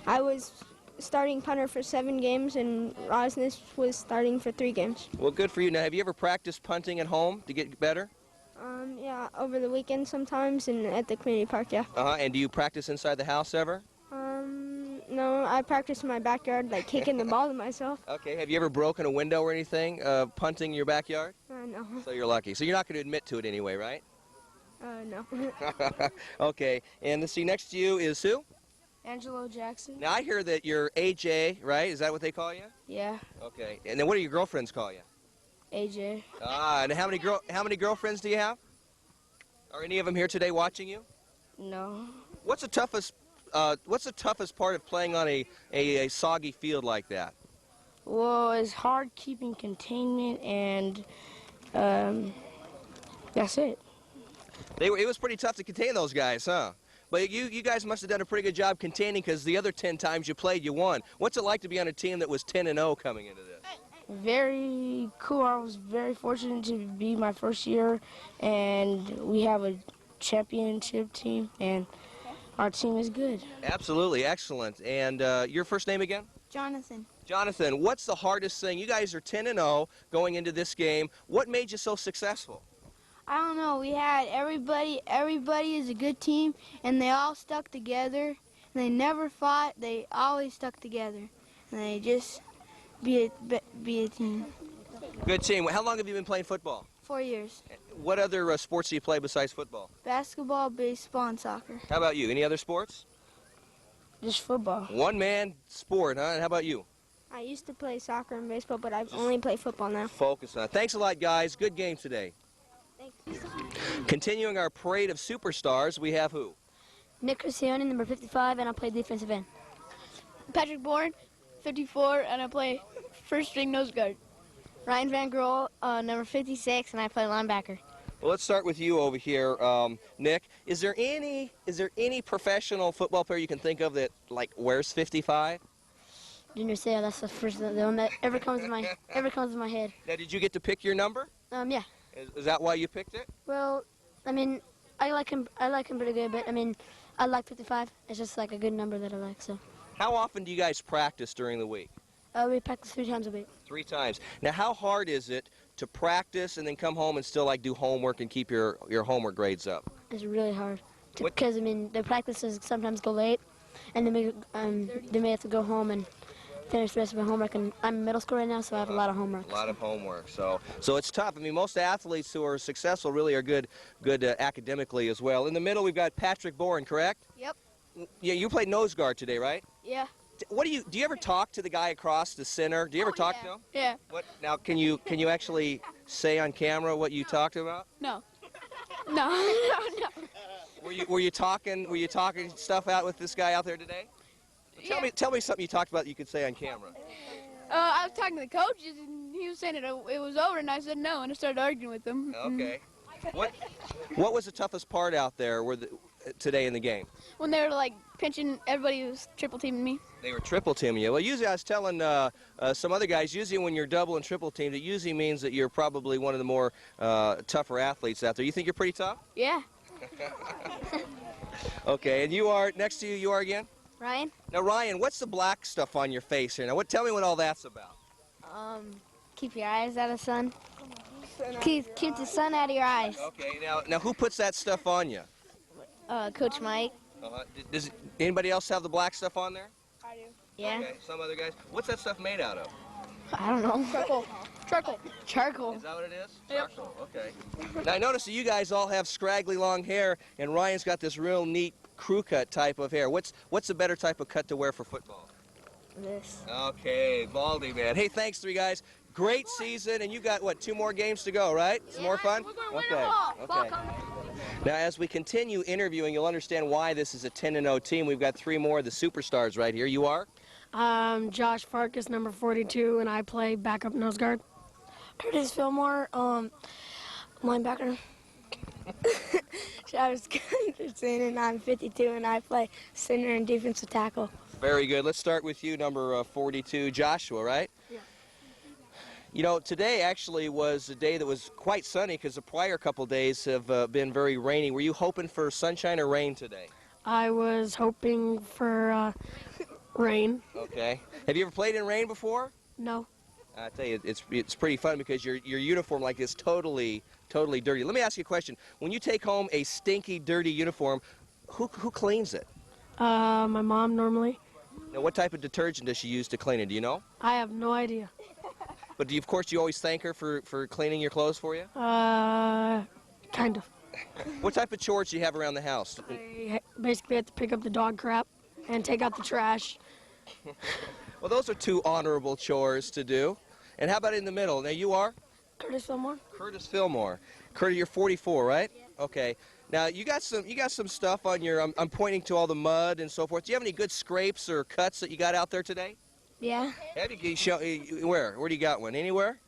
I was starting punter for 7 games, and Rosnes was starting for 3 games. Well, good for you. Now, have you ever practiced punting at home to get better? Yeah, over the weekend sometimes, and at the community park, yeah. And do you practice inside the house ever? No, I practice in my backyard, like kicking the ball to myself. Okay, have you ever broken a window or anything, punting in your backyard? No. So you're lucky. So you're not going to admit to it anyway, right? No. Okay, and let's see, next to you is who? Angelo Jackson. Now, I hear that you're AJ, right? Is that what they call you? Yeah, Okay, and then what do your girlfriends call you? AJ. And how many girlfriends do you have? Are any of them here today watching you? No. What's the toughest part of playing on a soggy field like that? Well, it's hard keeping containment, and that's it. It was pretty tough to contain those guys, huh? But you guys must have done a pretty good job containing, because the other 10 times you played, you won. What's it like to be on a team that was 10-0 coming into this? Very cool. I was very fortunate to be my first year, and we have a championship team, and our team is good. Absolutely, excellent. And your first name again? Jonathan. Jonathan, what's the hardest thing? You guys are 10-0 going into this game. What made you so successful? I don't know. We had everybody. Everybody is a good team, and they all stuck together. And they never fought. They always stuck together, and they just be a team. Good team. How long have you been playing football? 4 years. What other sports do you play besides football? Basketball, baseball, and soccer. How about you? Any other sports? Just football. One-man sport, huh? And how about you? I used to play soccer and baseball, but I only play football now. Focus on it. Thanks a lot, guys. Good game today. Thanks. Continuing our parade of superstars, we have who? Nick Cristione, number 55, and I play defensive end. Patrick Bourne, 54, and I play first string nose guard. Ryan Van Grohl, number 56, and I play linebacker. Well, let's start with you over here, Nick. Is there any professional football player you can think of that wears 55? Junior Seau, that's the one that ever comes in my head. Now, did you get to pick your number? Yeah. Is that why you picked it? Well, I mean, I like him pretty good, but I mean, I like 55. It's just like a good number that I like. So. How often do you guys practice during the week? We practice 3 times a week. 3 times. Now, how hard is it to practice and then come home and still do homework and keep your homework grades up? It's really hard because I mean the practices sometimes go late, and they may have to go home and finish the rest of my homework. And I'm in middle school right now, so I have a lot of homework. A lot of homework. So it's tough. I mean, most athletes who are successful really are good academically as well. In the middle, we've got Patrick Bourne, correct? Yep. Yeah, you played nose guard today, right? Yeah. Do you ever talk to the guy across the center? Do you ever talk to him? Yeah. What now? Can you actually say on camera what you talked about? No. No. Were you talking stuff out with this guy out there today? Tell me something you talked about that you could say on camera. I was talking to the coaches, and he was saying it was over, and I said no, and I started arguing with him. Okay. What was the toughest part out there today in the game? When they were pinching, everybody was triple teaming me. They were triple teaming you. Well, usually I was telling some other guys, usually when you're double and triple teamed, it usually means that you're probably one of the more tougher athletes out there. You think you're pretty tough? Yeah. Okay, and you are, next to you, you are again? Ryan? Now, Ryan, what's the black stuff on your face here? Now, tell me what all that's about. Keep your eyes out of the sun. Keep the sun out of your eyes. Okay, now who puts that stuff on you? Coach Mike. Does anybody else have the black stuff on there? Yeah. Okay, some other guys. What's that stuff made out of? I don't know. Charcoal. Is that what it is? Charcoal, okay. Now, I notice that you guys all have scraggly long hair, and Ryan's got this real neat crew cut type of hair. What's a better type of cut to wear for football? This. Okay, baldy man. Hey, thanks, three guys. Great season, and you got, what, 2 more games to go, right? Some more fun? Okay. Now, as we continue interviewing, you'll understand why this is a 10-0 team. We've got 3 more of the superstars right here. You are? Josh Farkas, number 42, and I play backup nose guard. Curtis Fillmore, linebacker. Travis Gunderson, and I'm 52, and I play center and defensive tackle. Very good. Let's start with you, number 42, Joshua, right? Yeah. You know, today actually was a day that was quite sunny because the prior couple days have been very rainy. Were you hoping for sunshine or rain today? I was hoping for rain. Okay. Have you ever played in rain before? No. I tell you, it's pretty fun because your uniform like is totally dirty. Let me ask you a question. When you take home a stinky, dirty uniform, who cleans it? My mom normally. Now, what type of detergent does she use to clean it? Do you know? I have no idea. But of course, you always thank her for cleaning your clothes for you? Kind of. What type of chores do you have around the house? I basically have to pick up the dog crap and take out the trash. Well, those are 2 honorable chores to do. And how about in the middle? Now, you are? Curtis Fillmore. Curtis Fillmore. Curtis, you're 44, right? Yeah. Okay. Now, you got some stuff on your, I'm pointing to all the mud and so forth. Do you have any good scrapes or cuts that you got out there today? Yeah. Have you where? Where do you got one? Anywhere?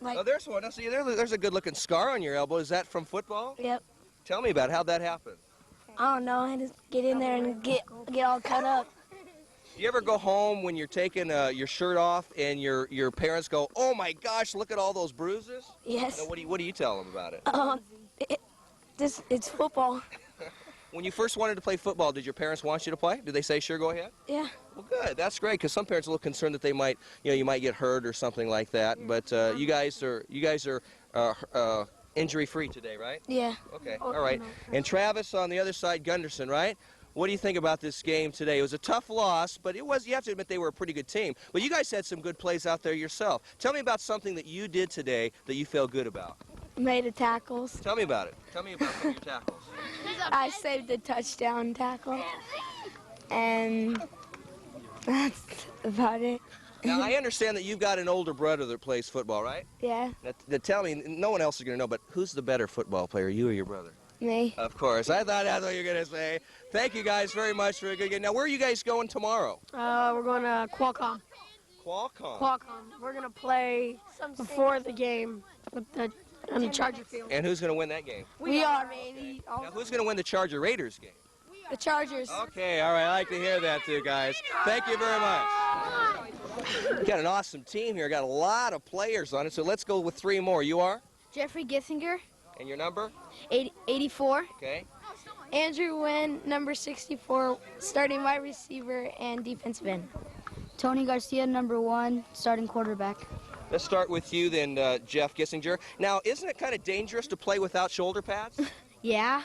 Like, Oh, there's one. I see there's a good-looking scar on your elbow. Is that from football? Yep. Tell me about it. How'd that happen? I don't know. I just get in there and get all cut up. Do you ever go home when you're taking your shirt off and your parents go, "Oh my gosh, look at all those bruises"? Yes. Now, what do you tell them about it? It's football. When you first wanted to play football, did your parents want you to play? Did they say, "Sure, go ahead"? Yeah. Well, good. That's great because some parents are a little concerned that they might, you might get hurt or something like that. But you guys are injury-free today, right? Yeah. Okay. All right. And Travis on the other side, Gunderson, right? What do you think about this game today? It was a tough loss, but you have to admit they were a pretty good team. But you guys had some good plays out there yourself. Tell me about something that you did today that you feel good about. Made the tackles. Tell me about it. Tell me about some of your tackles. I saved the touchdown tackle. And that's about it. Now, I understand that you've got an older brother that plays football, right? Yeah. Now, tell me, no one else is going to know, but who's the better football player, you or your brother? Me. Of course. I thought that's what you were going to say. Thank you guys very much for a good game. Now, where are you guys going tomorrow? We're going to Qualcomm. Qualcomm. We're going to play before the game on the Charger field. And who's going to win that game? We are, baby. Now, who's going to win the Charger Raiders game? The Chargers. Okay, all right. I like to hear that too, guys. Thank you very much. We've got an awesome team here. Got a lot of players on it, so let's go with 3 more. You are? Jeffrey Gissinger, And your number? 84. Okay. Andrew Wynn, number 64, starting wide receiver and defensive end. Tony Garcia, number 1, starting quarterback. Let's start with you then, Jeff Gissinger. Now, isn't it kind of dangerous to play without shoulder pads? Yeah.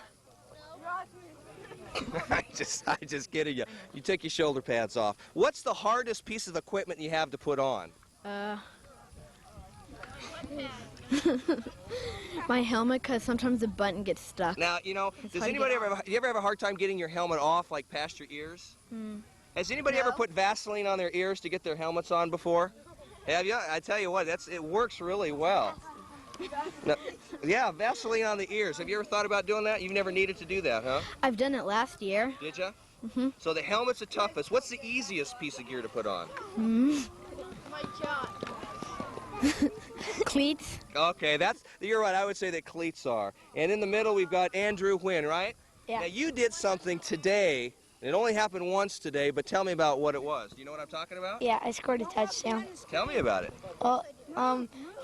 I just kidding you. You take your shoulder pads off. What's the hardest piece of equipment you have to put on? My helmet, because sometimes the button gets stuck. Now, you know, does anybody do you ever have a hard time getting your helmet off, like past your ears? Has anybody ever put Vaseline on their ears to get their helmets on before? Have you? I tell you what, it works really well. Now, yeah, Vaseline on the ears. Have you ever thought about doing that? You've never needed to do that, huh? I've done it last year. Did you? Mm-hmm. So the helmet's the toughest. What's the easiest piece of gear to put on? Cleats. Okay, you're right. I would say that cleats are. And in the middle, we've got Andrew Wynn, right? Yeah. Now, you did something today. It only happened once today, but tell me about what it was. Do you know what I'm talking about? Yeah, I scored a touchdown. Tell me about it. Well,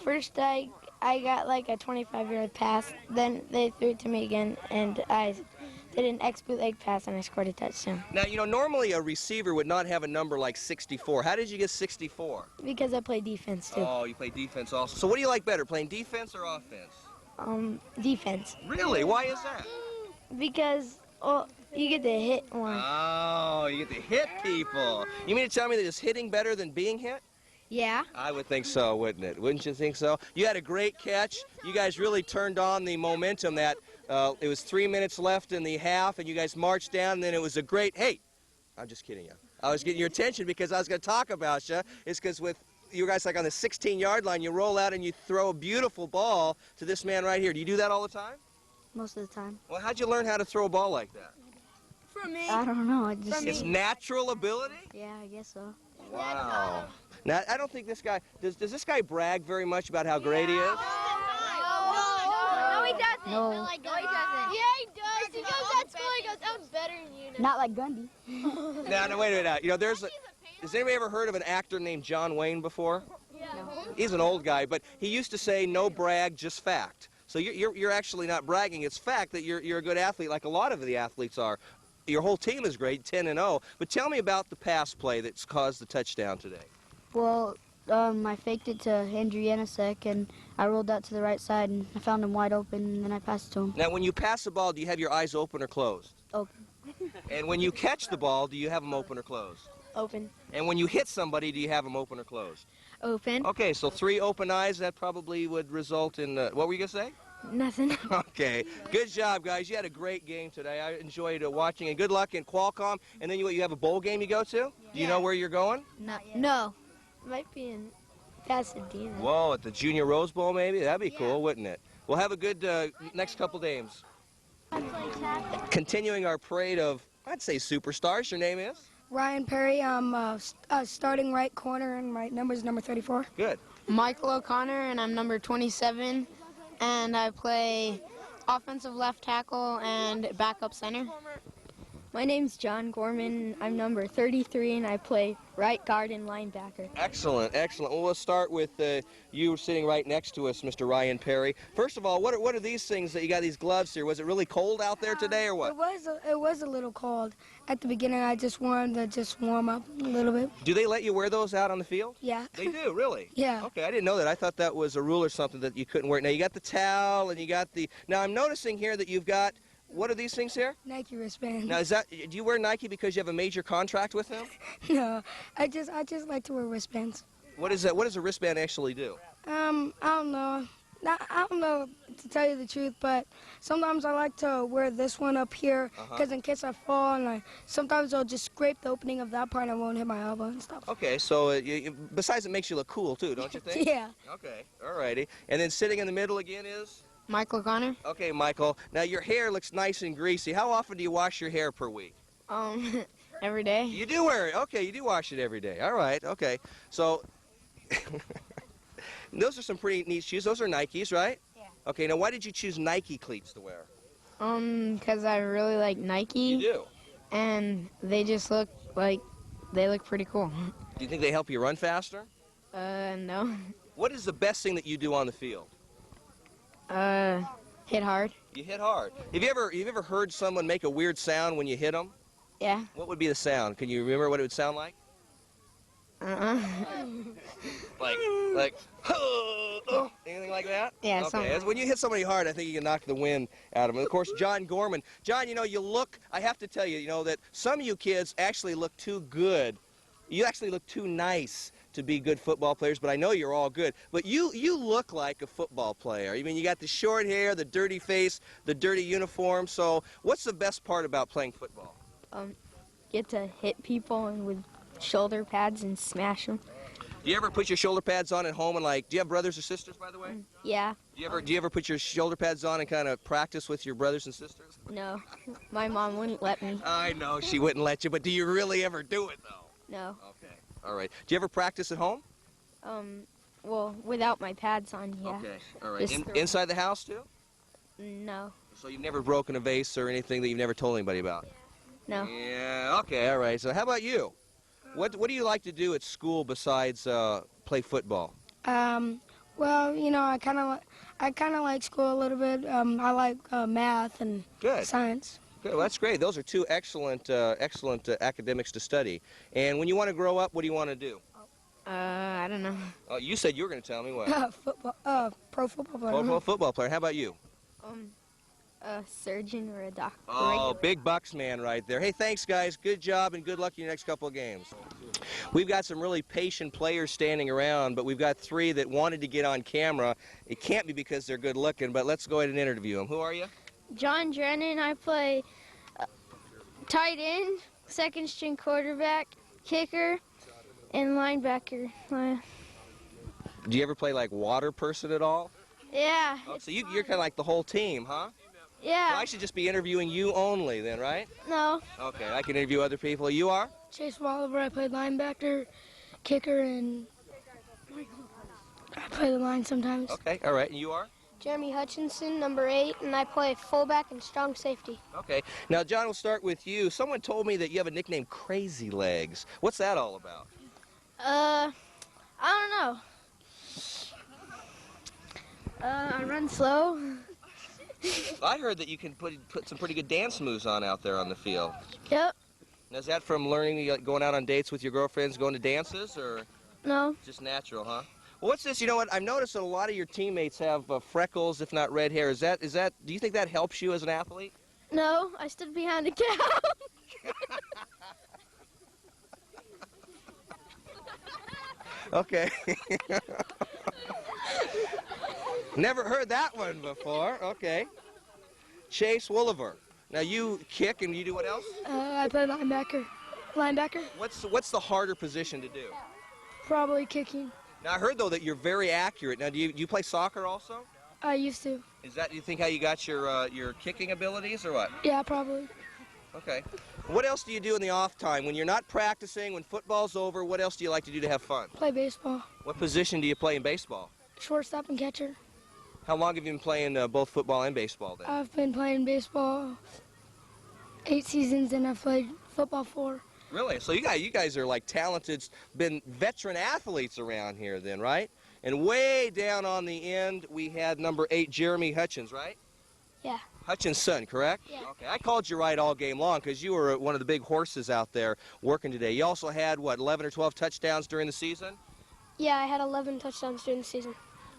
first I got like a 25-yard pass. Then they threw it to me again, and I did an X bootleg pass and I scored a touchdown. Now, you know, normally a receiver would not have a number like 64. How did you get 64? Because I play defense too. Oh, you play defense also. So what do you like better, playing defense or offense? Defense. Really? Why is that? Because you get to hit one. Oh, you get to hit people. You mean to tell me that it's hitting better than being hit? Yeah. I would think so, wouldn't it? Wouldn't you think so? You had a great catch. You guys really turned on the momentum that it was 3 minutes left in the half, and you guys marched down, and then it was a great, hey, I'm just kidding you. I was getting your attention because I was going to talk about you. It's because with you guys like on the 16-yard line, you roll out and you throw a beautiful ball to this man right here. Do you do that all the time? Most of the time. Well, how'd you learn how to throw a ball like that? From me. I don't know. It's natural ability? Yeah, I guess so. Wow. Now, I don't think this guy, does this guy brag very much about how great he is? No, he doesn't. No. No, he doesn't. Yeah, he does. He goes at school, he goes, I'm better than you. Not like Gundy. Now, wait a minute. You know, has anybody ever heard of an actor named John Wayne before? Yeah. He's an old guy, but he used to say, no brag, just fact. So you're actually not bragging. It's fact that you're a good athlete like a lot of the athletes are. Your whole team is great, 10-0. But tell me about the pass play that's caused the touchdown today. Well, I faked it to Andrew Yanisek, and I rolled out to the right side, and I found him wide open, and then I passed it to him. Now, when you pass the ball, do you have your eyes open or closed? Open. And when you catch the ball, do you have them open or closed? Open. And when you hit somebody, do you have them open or closed? Open. Okay, so 3 open eyes, that probably would result in, what were you going to say? Nothing. Okay, good job, guys. You had a great game today. I enjoyed watching, and good luck in Qualcomm. And then you have a bowl game you go to? Do you know where you're going? No. Might be in Pasadena. Whoa, at the Junior Rose Bowl maybe? That'd be cool, wouldn't it? We'll have a good next couple games. Continuing our parade of, I'd say, superstars. Your name is? Ryan Perry. I'm starting right corner, and my number is number 34. Good. Michael O'Connor, and I'm number 27, and I play offensive left tackle and backup center. My name's John Gorman. I'm number 33, and I play right guard and linebacker. Excellent, excellent. Well, we'll start with you sitting right next to us, Mr. Ryan Perry. First of all, what are these things that you got, these gloves here? Was it really cold out there today or what? It was a little cold. At the beginning, I just wanted to warm up a little bit. Do they let you wear those out on the field? Yeah. They do, really? Yeah. Okay, I didn't know that. I thought that was a rule or something that you couldn't wear. Now, you got the towel and you got the... Now, I'm noticing here that you've got... What are these things here? Nike wristbands. Now, do you wear Nike because you have a major contract with them? No, I just like to wear wristbands. What is that? What does a wristband actually do? I don't know. I don't know to tell you the truth, but sometimes I like to wear this one up here because in case I fall, and sometimes I'll just scrape the opening of that part and I won't hit my elbow and stuff. Okay, so besides it makes you look cool too, don't you think? Yeah. Okay, all righty. And then sitting in the middle again is? Michael O'Connor. Okay, Michael. Now your hair looks nice and greasy. How often do you wash your hair per week? Every day. You do wear it. Okay, you do wash it every day. All right, okay. So those are some pretty neat shoes. Those are Nikes, right? Yeah. Okay, now why did you choose Nike cleats to wear? Because I really like Nike. You do? And they just look like, they look pretty cool. Do you think they help you run faster? No. What is the best thing that you do on the field? Hit hard. You hit hard. Have you ever heard someone make a weird sound when you hit them? Yeah. What would be the sound? Can you remember what it would sound like? Like, anything like that? Yeah, okay. something. When you hit somebody hard, I think you can knock the wind out of them. Of course, John Gorman. John, I have to tell you, that some of you kids actually look too good. You actually look too nice to be good football players, but I know you're all good. But you look like a football player. I mean, you got the short hair, the dirty face, the dirty uniform. So what's the best part about playing football? Get to hit people and with shoulder pads and smash them. Do you ever put your shoulder pads on at home and do you have brothers or sisters, by the way? Yeah. Do you ever put your shoulder pads on and kind of practice with your brothers and sisters? No. My mom wouldn't let me. I know she wouldn't let you, but do you really ever do it though? No. Okay. All right. Do you ever practice at home? Well, without my pads on, yeah. Okay. All right. Inside the house too? No. So you've never broken a vase or anything that you've never told anybody about? No. Yeah. Okay. All right. So how about you? What do you like to do at school besides play football? Well, I kind of like school a little bit. I like math and Good. science. Okay, well, that's great. Those are two excellent academics to study. And when you want to grow up, what do you want to do? I don't know. Oh, you said you were going to tell me what? Pro football player. Pro football player. How about you? A surgeon or a doctor. Oh, big bucks man right there. Hey, thanks, guys. Good job and good luck in your next couple of games. We've got some really patient players standing around, but we've got three that wanted to get on camera. It can't be because they're good looking, but let's go ahead and interview them. Who are you? John Drennan. I play tight end, second string quarterback, kicker, and linebacker. Do you ever play like water person at all? Yeah. Oh, so you're kind of like the whole team, huh? Yeah. Well, I should just be interviewing you only then, right? No. Okay, I can interview other people. You are? Chase Walliver. I play linebacker, kicker, and I play the line sometimes. Okay, all right. And you are? Jeremy Hutchinson, number 8, and I play fullback and strong safety. Okay. Now, John, we'll start with you. Someone told me that you have a nickname, Crazy Legs. What's that all about? I don't know. I run slow. I heard that you can put some pretty good dance moves on out there on the field. Yep. Now, is that from learning, going out on dates with your girlfriends, going to dances, or No. just natural, huh? Well, what's this? You know what? I've noticed that a lot of your teammates have freckles, if not red hair. Is that? Do you think that helps you as an athlete? No, I stood behind a cow. Okay. Never heard that one before. Okay. Chase Wolliver. Now you kick and you do what else? I play linebacker. Linebacker? What's the harder position to do? Probably kicking. Now I heard though that you're very accurate. Now do you play soccer also? I used to. Is that, do you think, how you got your kicking abilities or what? Yeah, probably. Okay. What else do you do in the off time when you're not practicing? When football's over, what else do you like to do to have fun? Play baseball. What position do you play in baseball? Shortstop and catcher. How long have you been playing both football and baseball then? I've been playing baseball 8 seasons, and I've played football 4. Really? So you guys are like talented, been veteran athletes around here then, right? And way down on the end, we had number 8, Jeremy Hutchins, right? Yeah. Hutchinson, correct? Yeah. Okay, I called you right all game long because you were one of the big horses out there working today. You also had, what, 11 or 12 touchdowns during the season? Yeah, I had 11 touchdowns during the season.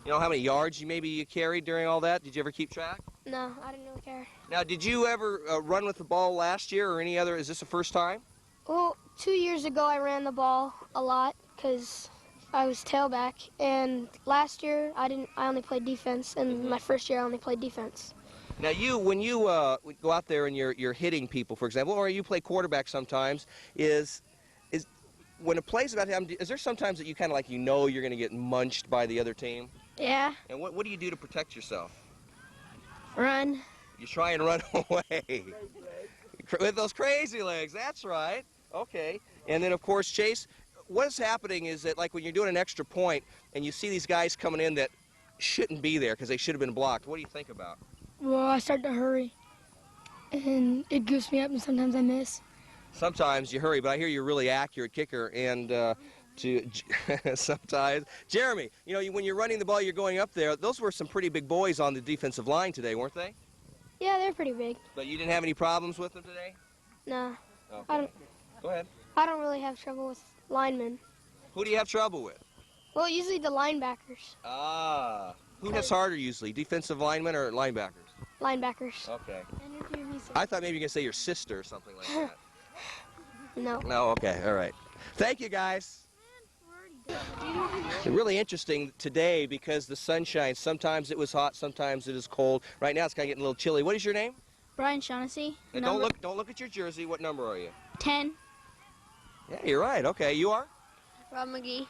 You know how many yards you carried during all that? Did you ever keep track? No, I didn't really care. Now, did you ever run with the ball last year or any other? Is this the first time? Well, 2 years ago I ran the ball a lot because I was tailback, and last year I only played defense, and my first year I only played defense. Now, when you go out there and you're hitting people, for example, or you play quarterback sometimes, is when a play's about to happen, is there sometimes that you kind of like you're going to get munched by the other team? Yeah. And what do you do to protect yourself? Run. You try and run away. With those crazy legs, that's right. Okay. And then, of course, Chase, what's happening is that, like, when you're doing an extra point and you see these guys coming in that shouldn't be there because they should have been blocked, what do you think about? Well, I start to hurry, and it goofs me up, and sometimes I miss. Sometimes you hurry, but I hear you're a really accurate kicker, and sometimes. Jeremy, when you're running the ball, you're going up there. Those were some pretty big boys on the defensive line today, weren't they? Yeah, they're pretty big. But you didn't have any problems with them today? No. Okay. Go ahead. I don't really have trouble with linemen. Who do you have trouble with? Well, usually the linebackers. Ah. Who hits harder usually, defensive linemen or linebackers? Linebackers. Okay. I thought maybe you were going to say your sister or something like that. No. No, okay, all right. Thank you, guys. It's really interesting today because the sun shines. Sometimes it was hot, sometimes it is cold. Right now it's kind of getting a little chilly. What is your name? Brian Shaughnessy. And don't look at your jersey. What number are you? 10. Yeah, you're right. Okay, you are? Rob McGee.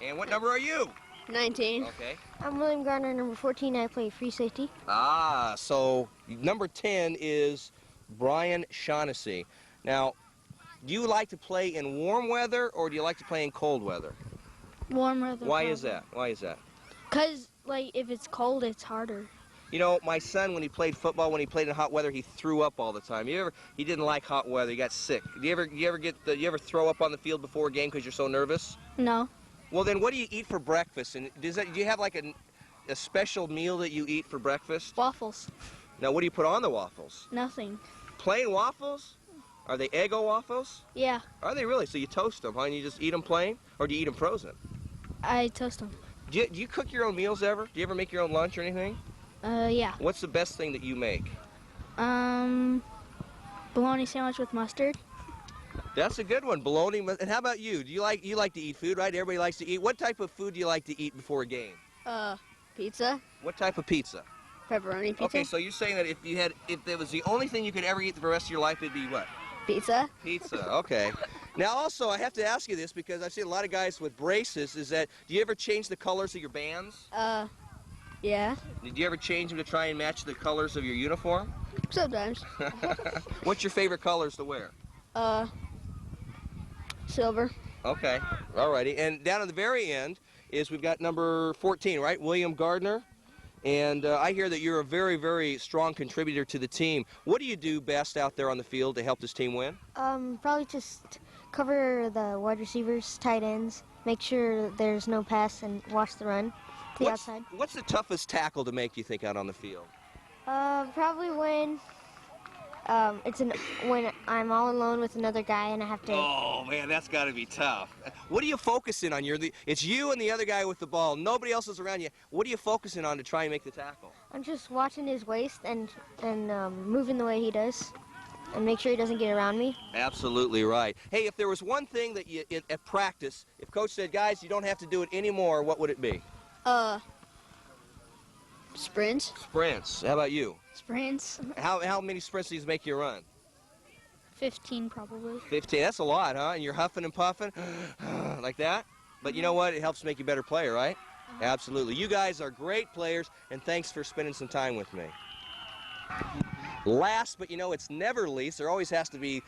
And what number are you? 19. Okay. I'm William Garner, number 14. I play free safety. Ah, so number 10 is Brian Shaughnessy. Now, do you like to play in warm weather or do you like to play in cold weather? Warm weather. Why is that? Why is that? Because, like, if it's cold, it's harder. You know, my son, when he played football, when he played in hot weather, he threw up all the time. He didn't like hot weather. He got sick. Do you ever throw up on the field before a game because you're so nervous? No. Well, then what do you eat for breakfast? And do you have like a special meal that you eat for breakfast? Waffles. Now, what do you put on the waffles? Nothing. plain waffles? Are they Eggo waffles? Yeah, Are they really? So you toast them, huh? And you just eat them plain? Or do you eat them frozen? I toast them. Do you cook your own meals ever? Do you ever make your own lunch or anything? Yeah. What's the best thing that you make? Bologna sandwich with mustard. That's a good one, bologna. And how about you? Do you like to eat food, right? Everybody likes to eat. What type of food do you like to eat before a game? Pizza, What type of pizza? pepperoni pizza, Okay, so you're saying that if there was the only thing you could ever eat for the rest of your life, it'd be what? pizza. Pizza. Okay. Now, also, I have to ask you this because I've seen a lot of guys with braces. Is that do you ever change the colors of your bands? Yeah, Did you ever change them to try and match the colors of your uniform? sometimes. What's your favorite colors to wear? Silver. Okay. Alrighty. And down at the very end is we've got number 14, right? William Gardner. And I hear that you're a very, very strong contributor to the team. What do you do best out there on the field to help this team win? Probably just cover the wide receivers, tight ends, make sure there's no pass, and watch the run to the outside. What's the toughest tackle to make, you think, out on the field? Probably when when I'm all alone with another guy and I have to. Oh, man, that's got to be tough. What are you focusing on? It's you and the other guy with the ball. Nobody else is around you. What are you focusing on to try and make the tackle? I'm just watching his waist and moving the way he does, and make sure he doesn't get around me. Absolutely right. Hey, if there was one thing that you at practice, if coach said, guys, you don't have to do it anymore, what would it be? Sprints. Sprints. How about you? Sprints. How many sprints do you make you run? 15 probably. 15. That's a lot, huh? And you're huffing and puffing like that? But you know what? It helps make you a better player, right? Absolutely. You guys are great players, and thanks for spending some time with me. Last, but it's never least. There always has to be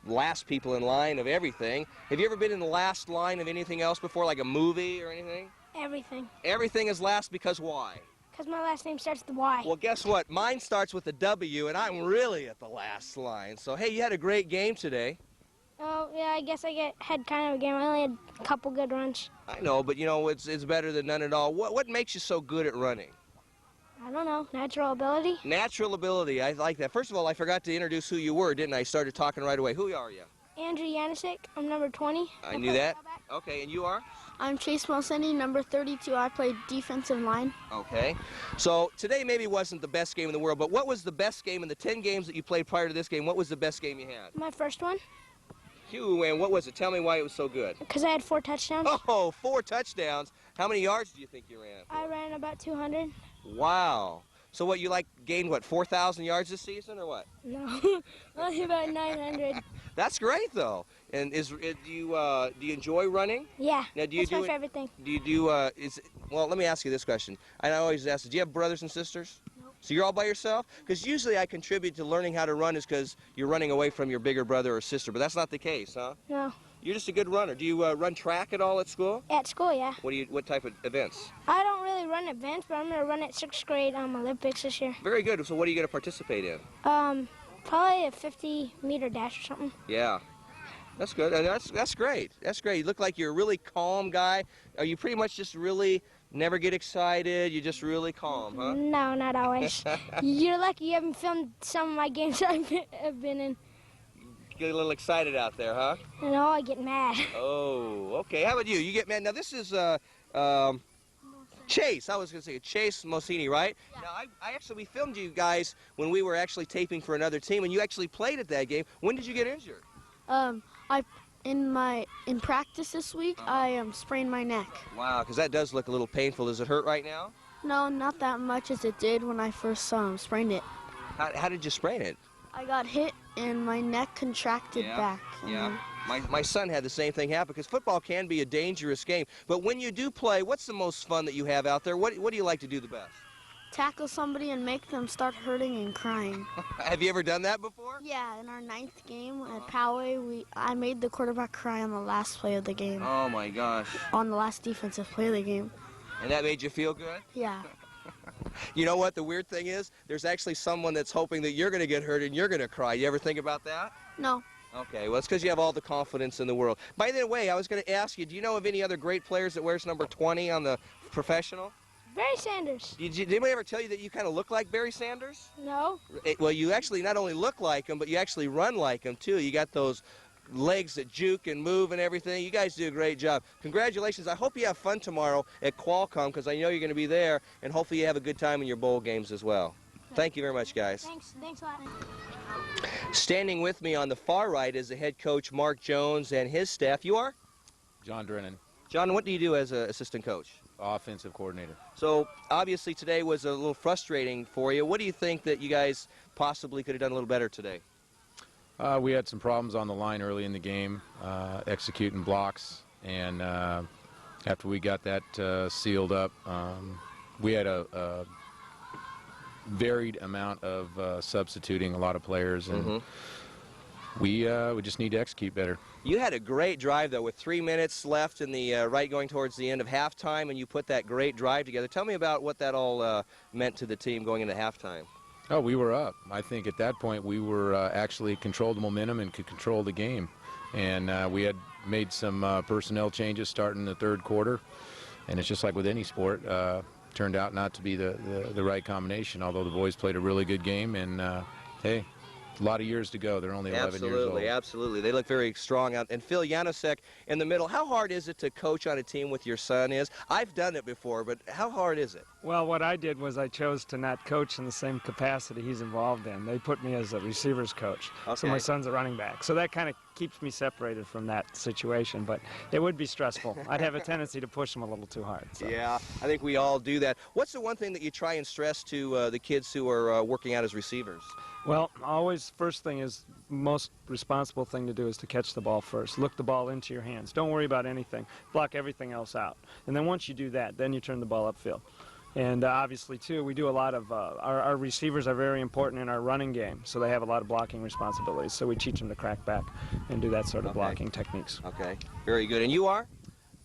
last people in line of everything. Have you ever been in the last line of anything else before, like a movie or anything? Everything. Everything is last because why? Because my last name starts with the Y. Well, guess what? Mine starts with a W, and I'm really at the last line. So, hey, you had a great game today. Oh, yeah, I guess I had kind of a game. I only had a couple good runs. I know, but, it's better than none at all. What makes you so good at running? I don't know. Natural ability. Natural ability. I like that. First of all, I forgot to introduce who you were, didn't I? I started talking right away. Who are you? Andrew Yanisic. I'm number 20. I knew that. Okay, and you are? I'm Chase Mulsaney, number 32. I played defensive line. Okay. So today maybe wasn't the best game in the world, but what was the best game in the 10 games that you played prior to this game? What was the best game you had? My first one. Phew, and what was it? Tell me why it was so good. Because I had 4 touchdowns. Oh, 4 touchdowns. How many yards do you think you ran? I ran about 200. Wow. So what, you gained, 4,000 yards this season or what? No, only about 900. That's great, though. And do you enjoy running? Yeah, now, do you that's my favorite thing. Do you do, well, let me ask you this question. I always ask, do you have brothers and sisters? Nope. So you're all by yourself? Because usually I contribute to learning how to run is because you're running away from your bigger brother or sister, but that's not the case, huh? No. You're just a good runner. Do you run track at all at school? At school, yeah. What type of events? I don't really run events, but I'm going to run at 6th grade Olympics this year. Very good. So what are you going to participate in? Probably a 50-meter dash or something. Yeah. That's good. And that's great. That's great. You look like you're a really calm guy. Are you pretty much just really never get excited? You're just really calm, huh? No, not always. You're lucky you haven't filmed some of my games I've been in. Get a little excited out there, huh? No, I get mad. Oh, okay. How about you? You get mad. Now, this is Chase. I was going to say Chase Mulsaney, right? Yeah. Now, we filmed you guys when we were actually taping for another team, and you actually played at that game. When did you get injured? In practice this week, I sprained my neck. Wow, because that does look a little painful. Does it hurt right now? No, not that much as it did when I first sprained it. How did you sprain it? I got hit and my neck contracted back. Yeah. My son had the same thing happen because football can be a dangerous game. But when you do play, what's the most fun that you have out there? What do you like to do the best? Tackle somebody and make them start hurting and crying. Have you ever done that before? Yeah, in our 9th game at Poway, I made the quarterback cry on the last play of the game. Oh my gosh. On the last defensive play of the game. And that made you feel good? Yeah. You know what the weird thing is? There's actually someone that's hoping that you're going to get hurt and you're going to cry. You ever think about that? No. Okay, well, it's because you have all the confidence in the world. By the way, I was going to ask you, do you know of any other great players that wears number 20 on the professional? Barry Sanders. Did anybody ever tell you that you kind of look like Barry Sanders? No. Well, you actually not only look like him, but you actually run like him, too. You got those legs that juke and move and everything. You guys do a great job. Congratulations. I hope you have fun tomorrow at Qualcomm, because I know you're going to be there, and hopefully you have a good time in your bowl games as well. Thank you very much, guys. Thanks a lot. Standing with me on the far right is the head coach, Mark Jones, and his staff. You are? John Drennan, John, what do you do as an assistant coach? offensive coordinator. So obviously today was a little frustrating for you. What do you think that you guys possibly could have done a little better today? We had some problems on the line early in the game, executing blocks, and after we got that sealed up, we had a varied amount of substituting a lot of players, and we just need to execute better. You had a great drive, though, with 3 minutes left in the right going towards the end of halftime, and you put that great drive together. Tell me about what that all meant to the team going into halftime. Oh, we were up. I think at that point we were actually controlled the momentum and could control the game. And we had made some personnel changes starting the third quarter. And it's just like with any sport, turned out not to be the right combination, although the boys played a really good game. And, hey, a lot of years to go. They're only 11 years old. Absolutely, absolutely. They look very strong out. And Phil Janosek in the middle. How hard is it to coach on a team with your son is? I've done it before, but how hard is it? Well, what I did was I chose to not coach in the same capacity he's involved in. They put me as a receivers coach. Okay. So my son's a running back. So that kind of keeps me separated from that situation, but it would be stressful. I'd have a tendency to push him a little too hard. So. Yeah, I think we all do that. What's the one thing that you try and stress to the kids who are working out as receivers? Well, always first thing is, most responsible thing to do is to catch the ball first. Look the ball into your hands. Don't worry about anything. Block everything else out. And then once you do that, then you turn the ball upfield. And obviously, too, we do a lot of, our receivers are very important in our running game, so they have a lot of blocking responsibilities. So we teach them to crack back and do that sort of blocking techniques. Okay, very good. And you are?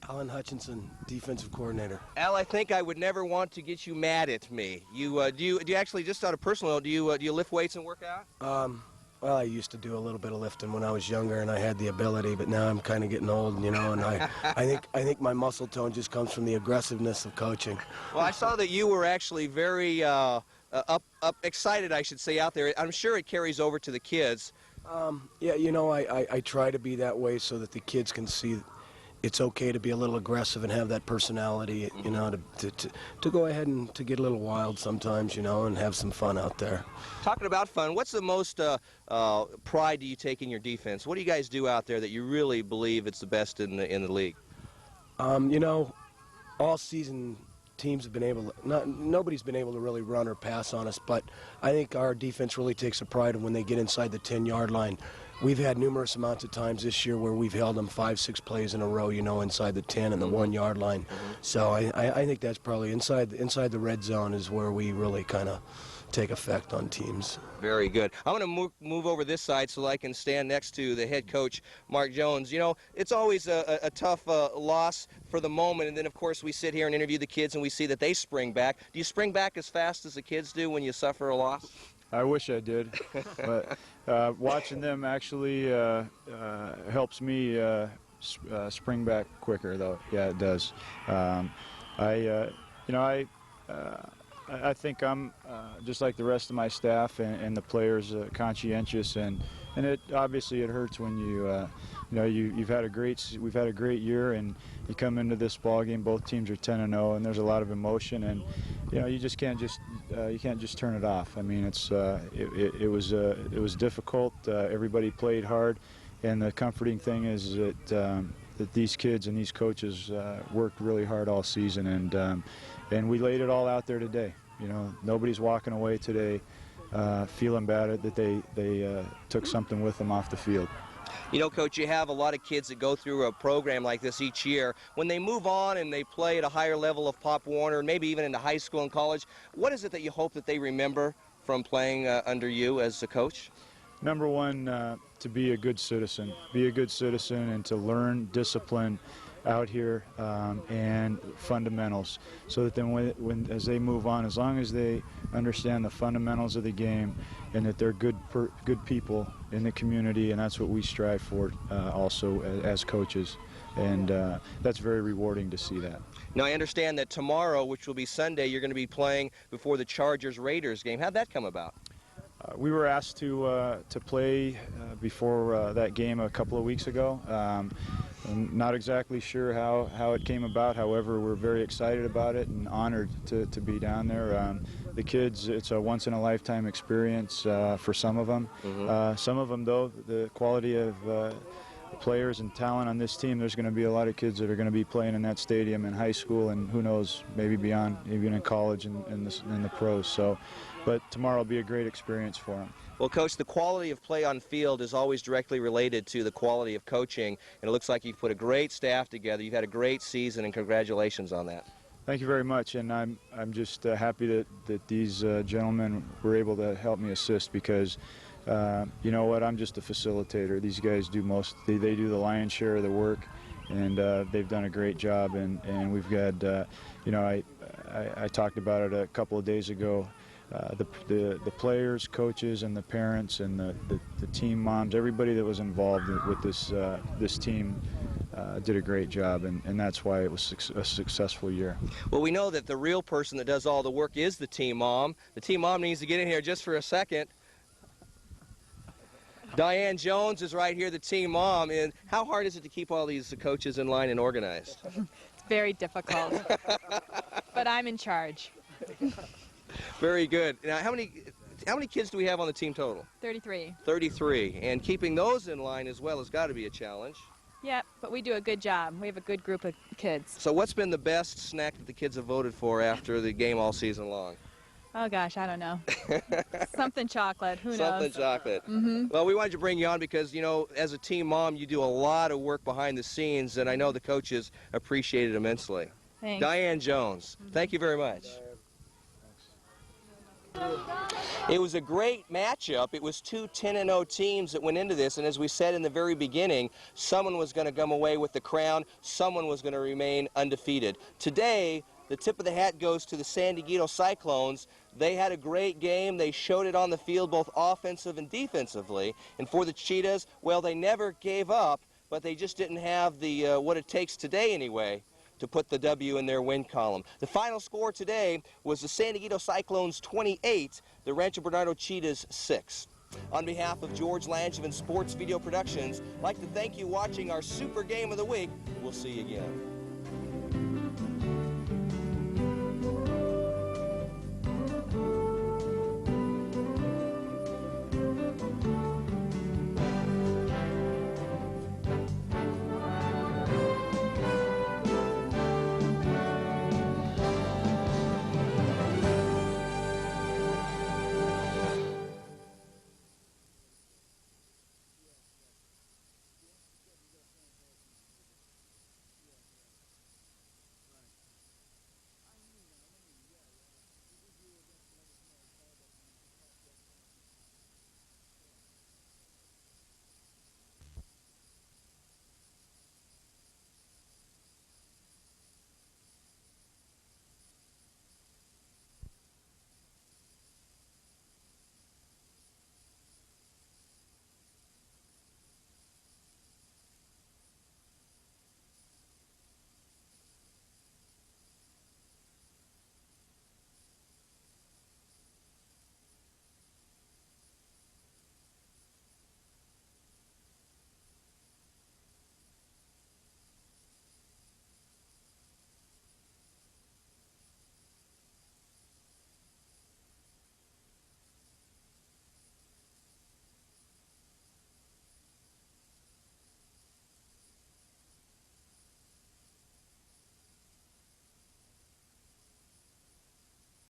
Alan Hutchinson, defensive coordinator. Al, I think I would never want to get you mad at me. Do you actually, just out of personal note, do you lift weights and work out? Well, I used to do a little bit of lifting when I was younger, and I had the ability, but now I'm kind of getting old, you know, and I think my muscle tone just comes from the aggressiveness of coaching. Well, I saw that you were actually very excited, I should say, out there. I'm sure it carries over to the kids. Yeah, you know, I try to be that way so that the kids can see it's okay to be a little aggressive and have that personality, you know, to go ahead and to get a little wild sometimes, you know, and have some fun out there. Talking about fun, what's the most pride do you take in your defense? What do you guys do out there that you really believe it's the best in the league? You know, all season teams have been able to, nobody's been able to really run or pass on us, but I think our defense really takes a pride in when they get inside the 10-yard line. We've had numerous amounts of times this year where we've held them 5-6 plays in a row, you know, inside the 10 and the 1-yard line. So I think that's probably inside the red zone is where we really kind of take effect on teams. Very good. I'm going to move over this side so I can stand next to the head coach, Mark Jones. You know, it's always a tough loss for the moment, and then, of course, we sit here and interview the kids and we see that they spring back. Do you spring back as fast as the kids do when you suffer a loss? I wish I did, but watching them actually helps me spring back quicker, though. Yeah, it does. I think I'm just like the rest of my staff and the players, conscientious, and it obviously it hurts when we've had a great year, and you come into this ball game. Both teams are 10-0, and there's a lot of emotion, and you just can't just turn it off. I mean, it was difficult. Everybody played hard, and the comforting thing is that these kids and these coaches worked really hard all season, and we laid it all out there today. You know, nobody's walking away today feeling bad that they took something with them off the field. You know, Coach, you have a lot of kids that go through a program like this each year. When they move on and they play at a higher level of Pop Warner, maybe even into high school and college, what is it that you hope that they remember from playing under you as a coach? Number one, to be a good citizen. Be a good citizen and to learn discipline out here and fundamentals, so that then as they move on, as long as they understand the fundamentals of the game and that they're good people in the community, and that's what we strive for also as coaches, and that's very rewarding to see that. Now, I understand that tomorrow, which will be Sunday, you're going to be playing before the Chargers-Raiders game. How'd that come about? We were asked to play before that game a couple of weeks ago. I'm not exactly sure how it came about. However, we're very excited about it and honored to be down there. The kids, it's a once-in-a-lifetime experience for some of them. Some of them, though, the quality of players and talent on this team, there's going to be a lot of kids that are going to be playing in that stadium in high school, and who knows, maybe beyond, even in college and in the pros. So, but tomorrow will be a great experience for them. Well, Coach, the quality of play on field is always directly related to the quality of coaching, and it looks like you've put a great staff together. You've had a great season, and congratulations on that. Thank you very much, and I'm just happy that these gentlemen were able to help me assist, because you know what, I'm just a facilitator. These guys do they do the lion's share of the work, and they've done a great job. And we've got, you know, I talked about it a couple of days ago. The players, coaches, and the parents, and the team moms, everybody that was involved with this team did a great job, and that's why it was a successful year. Well, we know that the real person that does all the work is the team mom. The team mom needs to get in here just for a second. Diane Jones is right here, the team mom. And how hard is it to keep all these coaches in line and organized? It's very difficult, but I'm in charge. Very good. Now, how many kids do we have on the team total? 33. 33. And keeping those in line as well has got to be a challenge. Yeah, but we do a good job. We have a good group of kids. So what's been the best snack that the kids have voted for after the game all season long? Oh, gosh, I don't know. Something chocolate. Who knows? Something chocolate. Well, we wanted to bring you on because, you know, as a team mom, you do a lot of work behind the scenes, and I know the coaches appreciate it immensely. Thanks. Diane Jones, thank you very much. It was a great matchup. It was two 10-0 teams that went into this, and as we said in the very beginning, someone was going to come away with the crown, someone was going to remain undefeated. Today, the tip of the hat goes to the San Dieguito Cyclones. They had a great game. They showed it on the field both offensive and defensively. And for the Cheetahs, well, they never gave up, but they just didn't have the what it takes today anyway to put the W in their win column. The final score today was the San Dieguito Cyclones 28, the Rancho Bernardo Cheetahs 6. On behalf of George Langevin Sports Video Productions, I'd like to thank you watching our Super Game of the Week. We'll see you again.